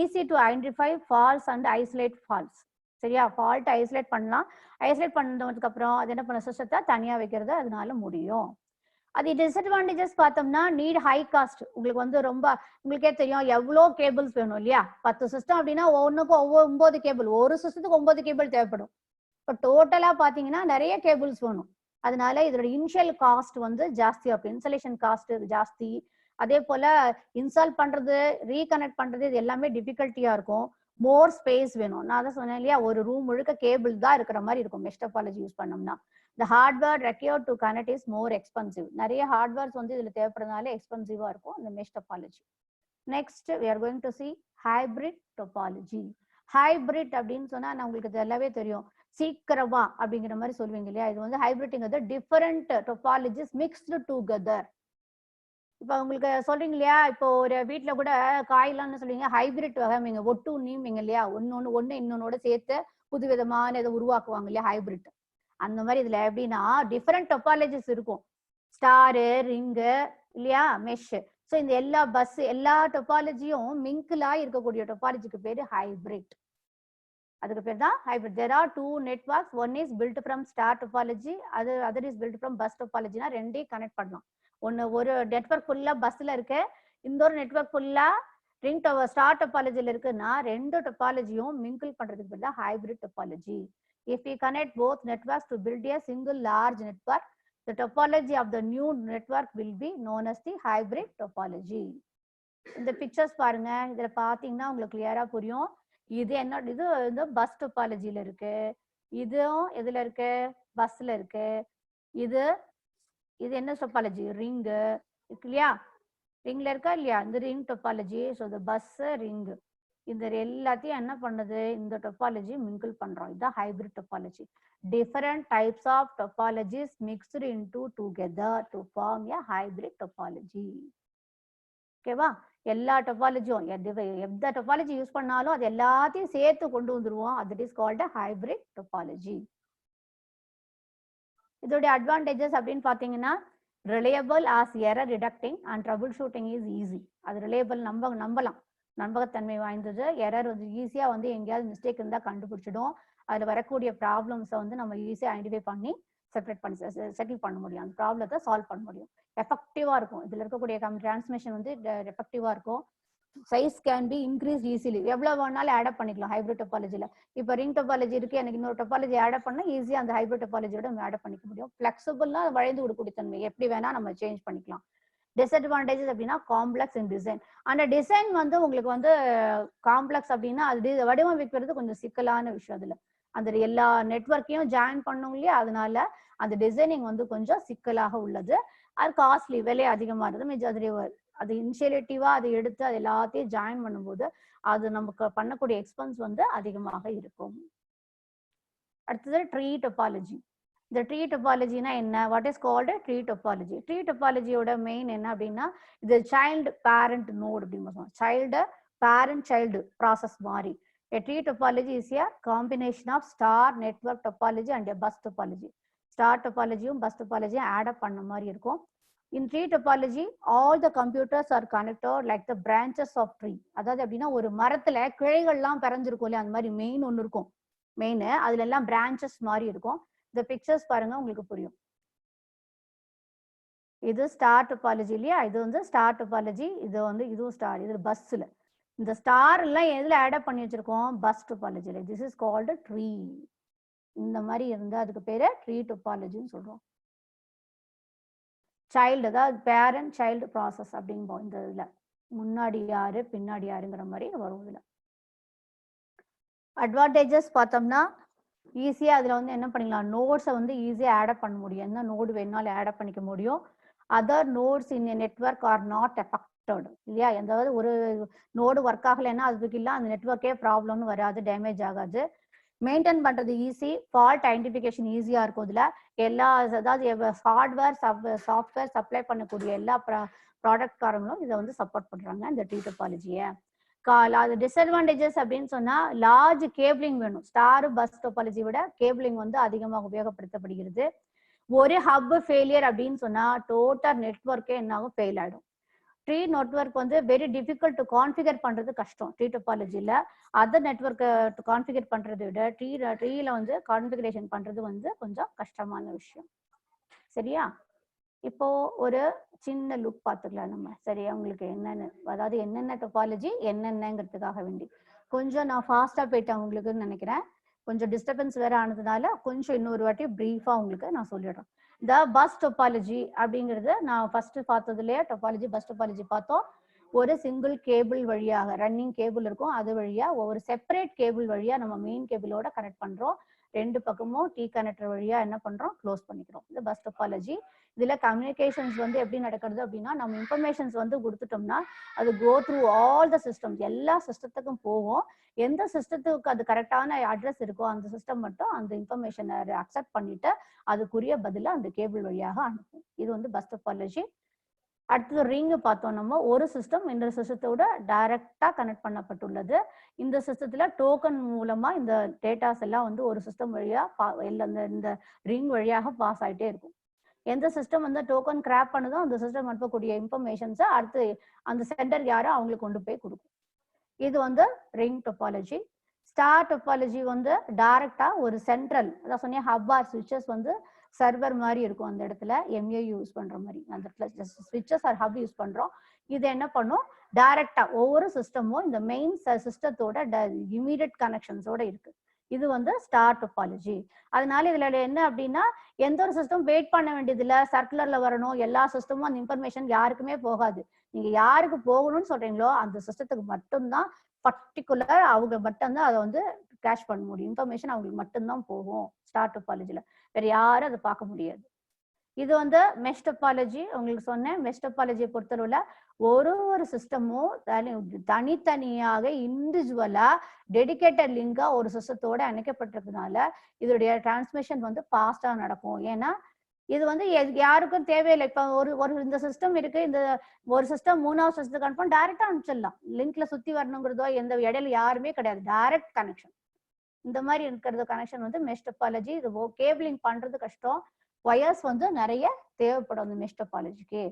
easy to identify faults and isolate faults. சரியா? ஃபால்ட் ஐசோலேட் பண்ணலாம். ஐசோலேட் பண்ணதுக்கு அப்புறம் அது என்ன பண்ண, சிஸ்டத்தை தனியா வைக்கிறது அதனால முடியும். அது டிஸ்அட்வான்டேஜஸ் பார்த்தோம்னா நீட் ஹை காஸ்ட். உங்களுக்கு ரொம்ப உங்களுக்கே தெரியும் எவ்வளோ கேபிள்ஸ் வேணும் இல்லையா? 10 சிஸ்டம் அப்படின்னா ஒவ்வொன்றுக்கும் ஒவ்வொரு 9 கேபிள், ஒரு சிஸ்டத்துக்கு 9 கேபிள் தேவைப்படும். இப்போ டோட்டலா பாத்தீங்கன்னா நிறைய கேபிள்ஸ் வேணும். அதனால இதோட இனிஷியல் காஸ்ட் ஜாஸ்தி இருக்கும், இன்ஸ்டாலேஷன் காஸ்ட் ஜாஸ்தி. அதே போல இன்ஸ்டால் பண்றது, ரீகனெக்ட் பண்றது இது எல்லாமே டிஃபிகல்ட்டியா இருக்கும். மோர் ஸ்பேஸ் வேணும். நான் தான் சொன்னேன் இல்லையா, ஒரு ரூம் முழுக்க கேபிள் தான் இருக்கிற மாதிரி இருக்கும் மெஷ் டோபாலஜி யூஸ் பண்ணோம்னா. The hardware required to connect is more expensive. நிறைய ஹார்ட்வேர்ஸ் இதுல தேவைப்படுறதுனால எக்ஸ்பென்சிவா இருக்கும் இந்த mesh topology. Next we are going to see hybrid topology. hybrid அப்படின்னு சொன்னா நான் உங்களுக்கு எல்லாமே தெரியும், சீக்கிரமா அப்படிங்கிற மாதிரி சொல்லுவீங்க இல்லையா? இது ஹைபிரிட்ங்கிறது டிஃபரெண்ட் டோபாலஜிஸ் மிக்ஸ்டு டுகெதர். இப்ப உங்களுக்கு சொல்றீங்க இல்லையா, இப்போ ஒரு வீட்டுல கூட காயெல்லாம் சொல்லுவீங்க ஹைபிரிட் வகைங்க, ஒட்டு நீங்க இல்லையா, ஒன்னு இன்னொன்னோட சேர்த்து புதுவிதமான இதை உருவாக்குவாங்க இல்லையா, ஹைபிரிட். அந்த மாதிரி இதுல எப்படின்னா டிஃபரெண்ட் டோபாலஜிஸ் இருக்கும், ஸ்டாரு, ரிங்கு இல்லையா, மெஷ். ஸோ இந்த எல்லா டோபாலஜியும் மிங்கிளா இருக்கக்கூடிய டோபாலஜிக்கு பேரு ஹைபிரிட். அதுக்கு பேர் தான் hybrid. There are 2 networks. One is built from star topology, other is built from bus topology. னா ரெண்டையும் கனெக்ட் பண்ணலாம். ஒரு நெட்வொர்க் ஃபுல்லா பஸ்ல இருக்கு, இந்த ஒரு நெட்வொர்க் ஃபுல்லா ரிங் ஸ்டார் டோபாலஜில இருக்குன்னா ரெண்டு டோபாலஜியும் மிங்கிள் பண்றதுக்கு பேர் தான் hybrid topology. If we connect both networks to build a single large network, the topology of the new network will be known as the hybrid topology. இந்த பிக்சர்ஸ் பாருங்க, இதுல பாத்தீங்கன்னா உங்களுக்கு கிளியரா புரியும். இது என்ன, இது பஸ் டோபாலஜில இருக்கு, இதுவும் எதுல இருக்கு, பஸ்ல இருக்கு. இது என்ன டோபாலஜி, ரிங்கு இருக்கு இல்லையா, ரிங்ல இருக்கா இல்லையா, இந்த ரிங் டோபாலஜி. ஸோ இந்த பஸ் ரிங் இந்த எல்லாத்தையும் என்ன பண்ணுது, இந்த டொபாலஜி மிங்கிள் பண்றோம். இதுதான் hybrid topology. Different types of topologies mixed into together to form a hybrid topology. ஓகேவா? எல்லா டொபாலஜியும் எந்த டொபாலஜி யூஸ் பண்ணாலும் அது எல்லாத்தையும் சேர்த்து கொண்டு வந்துருவோம். அது இஸ் கால்ட் ஹைபிரிட் டொபாலஜி. இதோட அட்வான்டேஜஸ் அப்படின்னு பாத்தீங்கன்னா, reliable as error detecting and trouble shooting is easy. அது ரிலையபிள் நம்பலாம், நம்பகத்தன்மை வாய்ந்தது. எரர் வந்து ஈஸியா வந்து எங்கேயாவது மிஸ்டேக் இருந்தா கண்டுபிடிச்சிடும். அதுல வரக்கூடிய ப்ராப்ளம்ஸை வந்து நம்ம ஈஸியா ஐடென்டிஃபை பண்ணி செட்டில் பண்ண முடியும். அந்த ப்ராப்ளத்தை சால்வ் பண்ண முடியும். எஃபெக்டிவா இருக்கும். இதுல இருக்கக்கூடிய டிரான்ஸ்மிஷன் வந்து எஃபெக்டிவா இருக்கும். Size can be increase easily. எவ்வளவு வேணாலும் ஆட் பண்ணிக்கலாம் ஹைபிரிட் டொபாலஜில. இப்போ ரிங் டொபாலஜி இருக்கு, எனக்கு இன்னொரு டொபாலஜி ஆட் பண்ணா ஈஸியா அந்த ஹைபிரிட் டொபாலஜியோட ஆட் பண்ணிக்க முடியும். ஃபிளெக்சிபிள்னா வளைந்து கொடுக்கக்கூடிய தன்மை, எப்படி வேணா நம்ம சேஞ்ச் பண்ணிக்கலாம். டிஸ்அட்வான்டேஜஸ் அப்படின்னா காம்ப்ளெக்ஸ் இன் டிசைன். அந்த டிசைன் வந்து உங்களுக்கு வந்து காம்ப்ளெக்ஸ் அப்படின்னா அது வடிவமைக்கிறது கொஞ்சம் சிக்கலான விஷயம். அதுல அந்த எல்லா நெட்வொர்க்கையும் ஜாயின் பண்ணும் இல்லையா, அதனால அந்த டிசைனிங் வந்து கொஞ்சம் சிக்கலாக உள்ளது. அது காஸ்ட்லி, விலை அதிகமா இருக்குது. அது இனிஷியேட்டிவா அதை எடுத்து அது எல்லாத்தையும் ஜாயின் பண்ணும்போது அது நமக்கு பண்ணக்கூடிய எக்ஸ்பென்ஸ் வந்து அதிகமாக இருக்கும். அடுத்தது ட்ரீ டொபாலஜி. இந்த ட்ரீ டொபாலஜினா என்ன? What is called tree topology? Tree டொபாலஜியோட மெயின் என்ன அப்படின்னா, இது சைல்டு பேரண்ட் நோட் அப்படின்னு சொல்லுவாங்க. சைல்டு பேரண்ட் சைல்டு ப்ராசஸ் மாதிரி. A tree topology is a combination of star network topology and a bus topology. Star topology bus topology add up பண்ண மாதிரி இருக்கும். In tree topology, all the computers are connected like the branches of tree. அதாவது அப்படின்னா ஒரு மரத்துல கிளைகள்லாம் பிறந்திருக்கும் இல்லையா, அந்த மாதிரி மெயின் ஒன்று இருக்கும். மெயின் அதுல எல்லாம் பிரான்ச்சஸ் மாதிரி இருக்கும். இந்த பிக்சர்ஸ் பாருங்க, உங்களுக்கு புரியும். இது ஸ்டார் டொபாலஜி இல்லையா, இது வந்து ஸ்டார் டொபாலஜி. இது வந்து இதுவும் ஸ்டார், இது பஸ்ல. இந்த ஸ்டார் எல்லாம் எதுல ஆட் பண்ணி வச்சிருக்கோம்? பஸ் டொபாலஜில. This is called tree. இந்த மாதிரி இருந்தா அதுக்கு பேரு ட்ரீ டொபாலஜின்னு சொல்றோம். சைல்டு, அதாவது பேரண்ட் சைல்டு ப்ராசஸ் அப்படிம்போம். இந்த இதுல முன்னாடி யாரு பின்னாடி யாருங்கிற மாதிரி வரும். இதுல அட்வான்டேஜஸ் பார்த்தோம்னா, ஈஸியா அதுல வந்து என்ன பண்ணிக்கலாம், நோட்ஸை வந்து ஈஸியா ஆட் பண்ண முடியும். என்ன நோடு வேணாலும் ஆட் பண்ணிக்க முடியும். Other nodes in network are not affected இல்லையா. எந்தாவது ஒரு நோடு ஒர்க் ஆகலைன்னா அதுக்கு இல்லை, அந்த நெட்வொர்க்கே ப்ராப்ளம்னு வராது, டேமேஜ் ஆகாது. மெயின்டைன் பண்றது ஈஸி, ஃபால்ட் ஐடென்டிஃபிகேஷன் ஈஸியா இருக்கும். இதுல எல்லா, அதாவது ஹார்ட்வேர் சாஃப்ட்வேர் சப்ளை பண்ணக்கூடிய எல்லா ப்ராடக்ட் காரங்களும் இதை வந்து சப்போர்ட் பண்றாங்க இந்த ட்ரீ டொபாலஜியை. அது டிஸ்அட்வான்டேஜஸ் அப்படின்னு சொன்னா, லார்ஜ் கேபிளிங் வேணும். ஸ்டார் பஸ் டொபாலஜி விட கேபிளிங் வந்து அதிகமாக உபயோகப்படுத்தப்படுகிறது. ஒரு ஹப் ஃபெயிலியர் அப்படின்னு சொன்னா டோட்டல் நெட்வொர்க்கே என்னாகும், ஃபெயில் ஆயிடும். ட்ரீ நெட்வொர்க் வந்து வெரி டிஃபிகல்ட் டு கான்ஃபிகர் பண்றது கஷ்டம். ட்ரீ டொபாலஜில அதர் நெட்வொர்க்கை கான்ஃபிகர் பண்றதை விட ட்ரீல வந்து கான்ஃபிகரேஷன் பண்றது வந்து கொஞ்சம் கஷ்டமான விஷயம். சரியா? இப்போ ஒரு சின்ன லுக் பார்த்துக்கலாம் நம்ம. சரியா? உங்களுக்கு என்னென்ன, அதாவது என்னென்ன டொபாலஜி என்னென்னங்கிறதுக்காக வேண்டி கொஞ்சம் நான் ஃபாஸ்டா போயிட்டேன் உங்களுக்குன்னு நினைக்கிறேன். கொஞ்சம் டிஸ்டர்பன்ஸ் வேற ஆனதுனால கொஞ்சம் இன்னொரு வாட்டி பிரீஃபா உங்களுக்கு நான் சொல்லிடுறேன். இந்த பஸ் டொபாலஜி அப்படிங்கிறது நான் ஃபர்ஸ்ட் பார்த்ததுலயே டொபாலஜி பஸ் டொபாலஜி பார்த்தோம். ஒரு சிங்கிள் கேபிள் வழியாக ரன்னிங் கேபிள் இருக்கும், அது வழியா ஒரு செப்பரேட் கேபிள் வழியா நம்ம மெயின் கேபிளோட கனெக்ட் பண்றோம். ரெண்டு பக்கமும் டி கனெக்டர் வழியா என்ன பண்றோம், க்ளோஸ் பண்ணிக்கிறோம். இது பஸ் டொபாலஜி. இதுல கம்யூனிகேஷன்ஸ் வந்து எப்படி நடக்கிறது அப்படின்னா, நம்ம இன்ஃபர்மேஷன்ஸ் வந்து கொடுத்துட்டோம்னா அது go through all the systems, எல்லா சிஸ்டத்துக்கும் போகும். எந்த சிஸ்டத்துக்கு அது கரெக்டான அட்ரஸ் இருக்கோ அந்த சிஸ்டம் மட்டும் அந்த இன்ஃபர்மேஷனை அக்செப்ட் பண்ணிட்டு அதுக்குரிய பதில அந்த கேபிள் வழியாக அனுப்பும். இது வந்து பஸ் டொபாலஜி. அடுத்தது ரிங் பார்த்தோம். நம்ம ஒரு சிஸ்டம் இந்த சிஸ்டத்தோட டைரக்டா கனெக்ட் பண்ணப்பட்டுள்ளது. இந்த சிஸ்டத்துல டோக்கன் மூலமா இந்த டேட்டாஸ் எல்லாம் வந்து ஒரு சிஸ்டம் வழியா இந்த ரிங் வழியாக பாஸ் ஆகிட்டே இருக்கும். எந்த சிஸ்டம் வந்து டோக்கன் கிராப் பண்ணுதோ அந்த சிஸ்டம் அனுப்பக்கூடிய இன்ஃபர்மேஷன்ஸை அடுத்து அந்த சென்டர் யாரோ அவங்களுக்கு கொண்டு போய் கொடுக்கும். இது வந்து ரிங் டொபாலஜி. ஸ்டார் டொபாலஜி வந்து டைரக்டா ஒரு சென்ட்ரல், அதான் சொன்னேன் ஹப் ஆர் ஸ்விட்சஸ் வந்து சர்வர் மாதிரி இருக்கும். அந்த இடத்துல எம்ஏ யூஸ் பண்ற மாதிரி அந்த இடத்துல ஸ்விட்சஸ் ஆர் ஹப் யூஸ் பண்றோம். இது என்ன பண்ணும், டைரக்டா ஒவ்வொரு சிஸ்டமும் இந்த மெயின் சிஸ்டத்தோட இமீடியட் கனெக்ஷன்ஸோட இருக்கு. இது வந்து ஸ்டார் டொபாலஜி. அதனால இதுல என்ன அப்படின்னா, எந்த ஒரு சிஸ்டம் வெயிட் பண்ண வேண்டியது இல்லை, சர்க்குலர்ல வரணும். எல்லா சிஸ்டமும் அந்த இன்ஃபர்மேஷன் யாருக்குமே போகாது. நீங்க யாருக்கு போகணும்னு சொல்றீங்களோ அந்த சிஸ்டத்துக்கு மட்டும்தான் பர்டிகுலர் அவங்க மட்டும்தான் அதை வந்து கேஷ் பண்ண முடியும். இன்ஃபர்மேஷன் அவங்களுக்கு மட்டும்தான் போகும் ஸ்டார் டொபாலஜில, வேற யாரும் அதை பார்க்க முடியாது. இது வந்து மெஷ் டொபாலஜி. உங்களுக்கு சொன்னேன், மெஷ் டொபாலஜியை பொறுத்தளவுல ஒரு சிஸ்டமும் தனித்தனியாக இண்டிவிஜுவலா டெடிகேட்டட் லிங்கா ஒரு சிஸ்டத்தோட இணைக்கப்பட்டிருக்கனால இதோடைய டிரான்ஸ்மிஷன் வந்து ஃபாஸ்டா நடக்கும். ஏன்னா இது வந்து யாருக்கும் தேவையில்லை. இப்ப ஒரு இந்த சிஸ்டம் இருக்கு, இந்த ஒரு சிஸ்டம் 3வது சிஸ்டத்துக்கு அனுப்ப டைரக்டா அனுப்பிச்சிடலாம். லிங்க்ல சுத்தி வரணுங்கிறதோ எந்த இடையில யாருமே கிடையாது. Direct connection. இந்த மாதிரி இருக்கிறது கனெக்ஷன் வந்து மெஷ் டொபாலஜி. இது கேபிளிங் பண்றது கஷ்டம். ஒயர்ஸ் வந்து நிறைய தேவைப்படும் அந்த மெஷ் டொபாலஜிக்கு.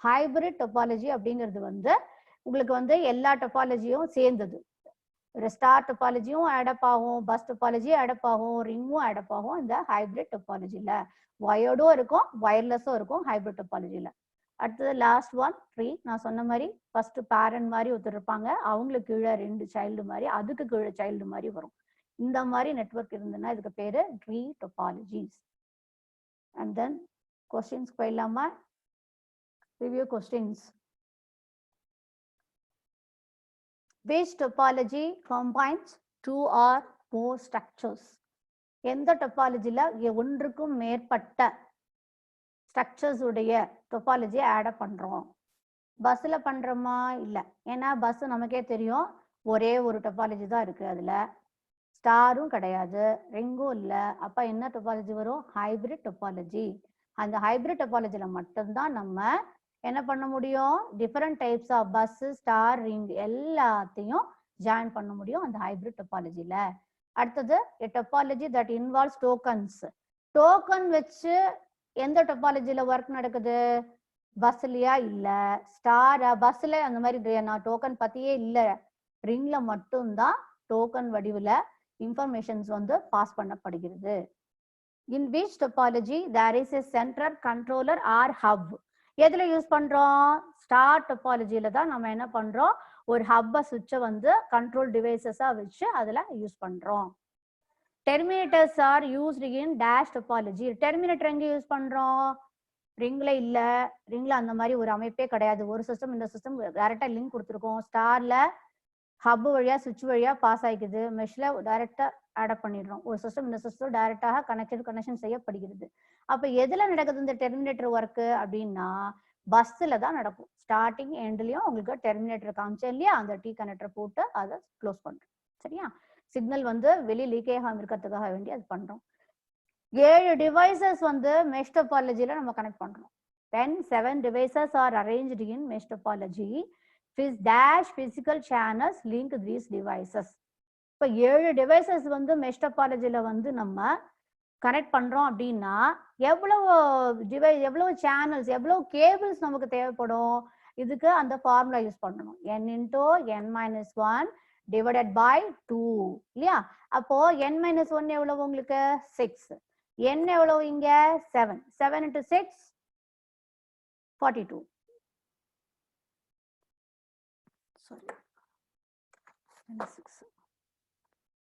ஹைபிரிட் டொபாலஜி அப்படிங்கிறது வந்து உங்களுக்கு வந்து எல்லா டொபாலஜியும் சேர்ந்தது. ஸ்டார் டொபாலஜியும் ஆடப் ஆகும், பஸ் டொபாலஜி ஆடப் ஆகும், ரிங்கும் ஆடப் ஆகும் இந்த ஹைபிரிட் டொபாலஜில. வயர்டும் இருக்கும், வயர்லெஸ்ஸும் இருக்கும் ஹைபிரிட் டொபாலஜில. அடுத்தது லாஸ்ட் ஒன் ட்ரீ. நான் சொன்ன மாதிரி ஃபர்ஸ்ட் பேரண்ட் மாதிரி ஒருத்தர் இருப்பாங்க, அவங்களுக்கு கீழே 2 சைல்டு மாதிரி, அதுக்கு கீழே சைல்டு மாதிரி வரும். இந்த மாதிரி நெட்வொர்க் இருந்ததுன்னா இதுக்கு பேரு ட்ரீ டொபாலஜிஸ். அண்ட் தென் கொஸ்டின்ஸ் போயிடலாமா? Review questions. Which topology combines 2 or more structures? எந்த டொபாலஜில ஒன்றுக்கும் மேற்பட்ட ஸ்ட்ரக்சர்ஸ் உடைய டொபாலஜியை ஆட் பண்றோம்? பஸ்ல பண்றோமா? இல்ல. ஏன்னா பஸ் நமக்கே தெரியும் ஒரே ஒரு டொபாலஜி தான் இருக்கு. அதுல ஸ்டாரும் கிடையாது, ரிங்கும் இல்ல. அப்ப என்ன டொபாலஜி வரும்? Hybrid topology. அந்த ஹைபிரிட் டொபாலஜில மட்டும்தான் நம்ம என்ன பண்ண முடியும்? Different types of bus, star, ring எல்லாத்தையும் ஜாயின் பண்ண முடியும் அந்த ஹைபிரிட் டொபாலஜில. அடுத்தது topology that involves tokens. Token வச்சு எந்த டொபாலஜில ஒர்க் நடக்குது? பஸ்லயா? இல்ல. ஸ்டார் பஸ்ல அந்த மாதிரி நான் டோக்கன் பத்தியே இல்ல. ரிங்ல மட்டும்தான் டோக்கன் வடிவுல இன்ஃபர்மேஷன்ஸ் வந்து pass பண்ணப்படுகிறது. In which topology there is a central controller or hub? எதுல யூஸ் பண்றோம்? ஸ்டார் டொபாலஜில தான் நம்ம என்ன பண்றோம்? ஒரு ஹப்ப சுவிட்சை வந்து கண்ட்ரோல் டிவைசஸா வச்சு அதுல யூஸ் பண்றோம். Terminators are used in dash topology. Terminator எங்க யூஸ் பண்றோம்? ரிங்ல இல்ல. ரிங்ல அந்த மாதிரி ஒரு அமைப்பே கிடையாது. ஒரு சிஸ்டம் இந்த சிஸ்டம் டைரக்டா லிங்க் கொடுத்துருக்கோம். ஸ்டார்ல ஹப் வழியா சுவிட்ச் வழியா பாஸ் ஆகிக்குது. மெஷ்ல டைரக்டா ஆட் பண்ணிடுறோம். ஒரு சிஸ்டம் இந்த சிஸ்டம் டைரக்டாக கனெக்ஷன் செய்யப்படுகிறது. அப்ப எதுல நடக்குது இந்த டெர்மினேட்டர் ஒர்க் அப்படின்னா பஸ்ல தான் நடக்கும். ஸ்டார்டிங் எண்ட்லயும் உங்களுக்கு டெர்மினேட்டர் காமிச்சேன் இல்லையா, அந்த டி கனெக்டர் போட்டு அதை க்ளோஸ் பண்றோம். சரியா? சிக்னல் வந்து வெளியே லீக் ஆகாம இருக்கிறதுக்காக வேண்டி அது பண்றோம். 7 டிவைசஸ் வந்து மெஷ் டொபாலஜில நம்ம கனெக்ட் பண்றோம். When 7 devices are arranged in mesh topology, dash physical channels link these devices. இப்போ 7 டிவைசஸ் வந்து மெஷ் டொபாலஜில வந்து நம்ம கனெக்ட் பண்றோம் அப்படின்னா எவ்வளவு சேனல்ஸ், எவ்வளவு கேபிள்ஸ் நமக்கு தேவைப்படும்? இதுக்கு அந்த ஃபார்முலா யூஸ் பண்ணணும். n into n minus 1 divided by 2 இல்லையா? அப்போ n minus 1 எவ்வளவு உங்களுக்கு? 6. n எவ்வளவு இங்க? 7. 7 into 6 42. Sorry. 6.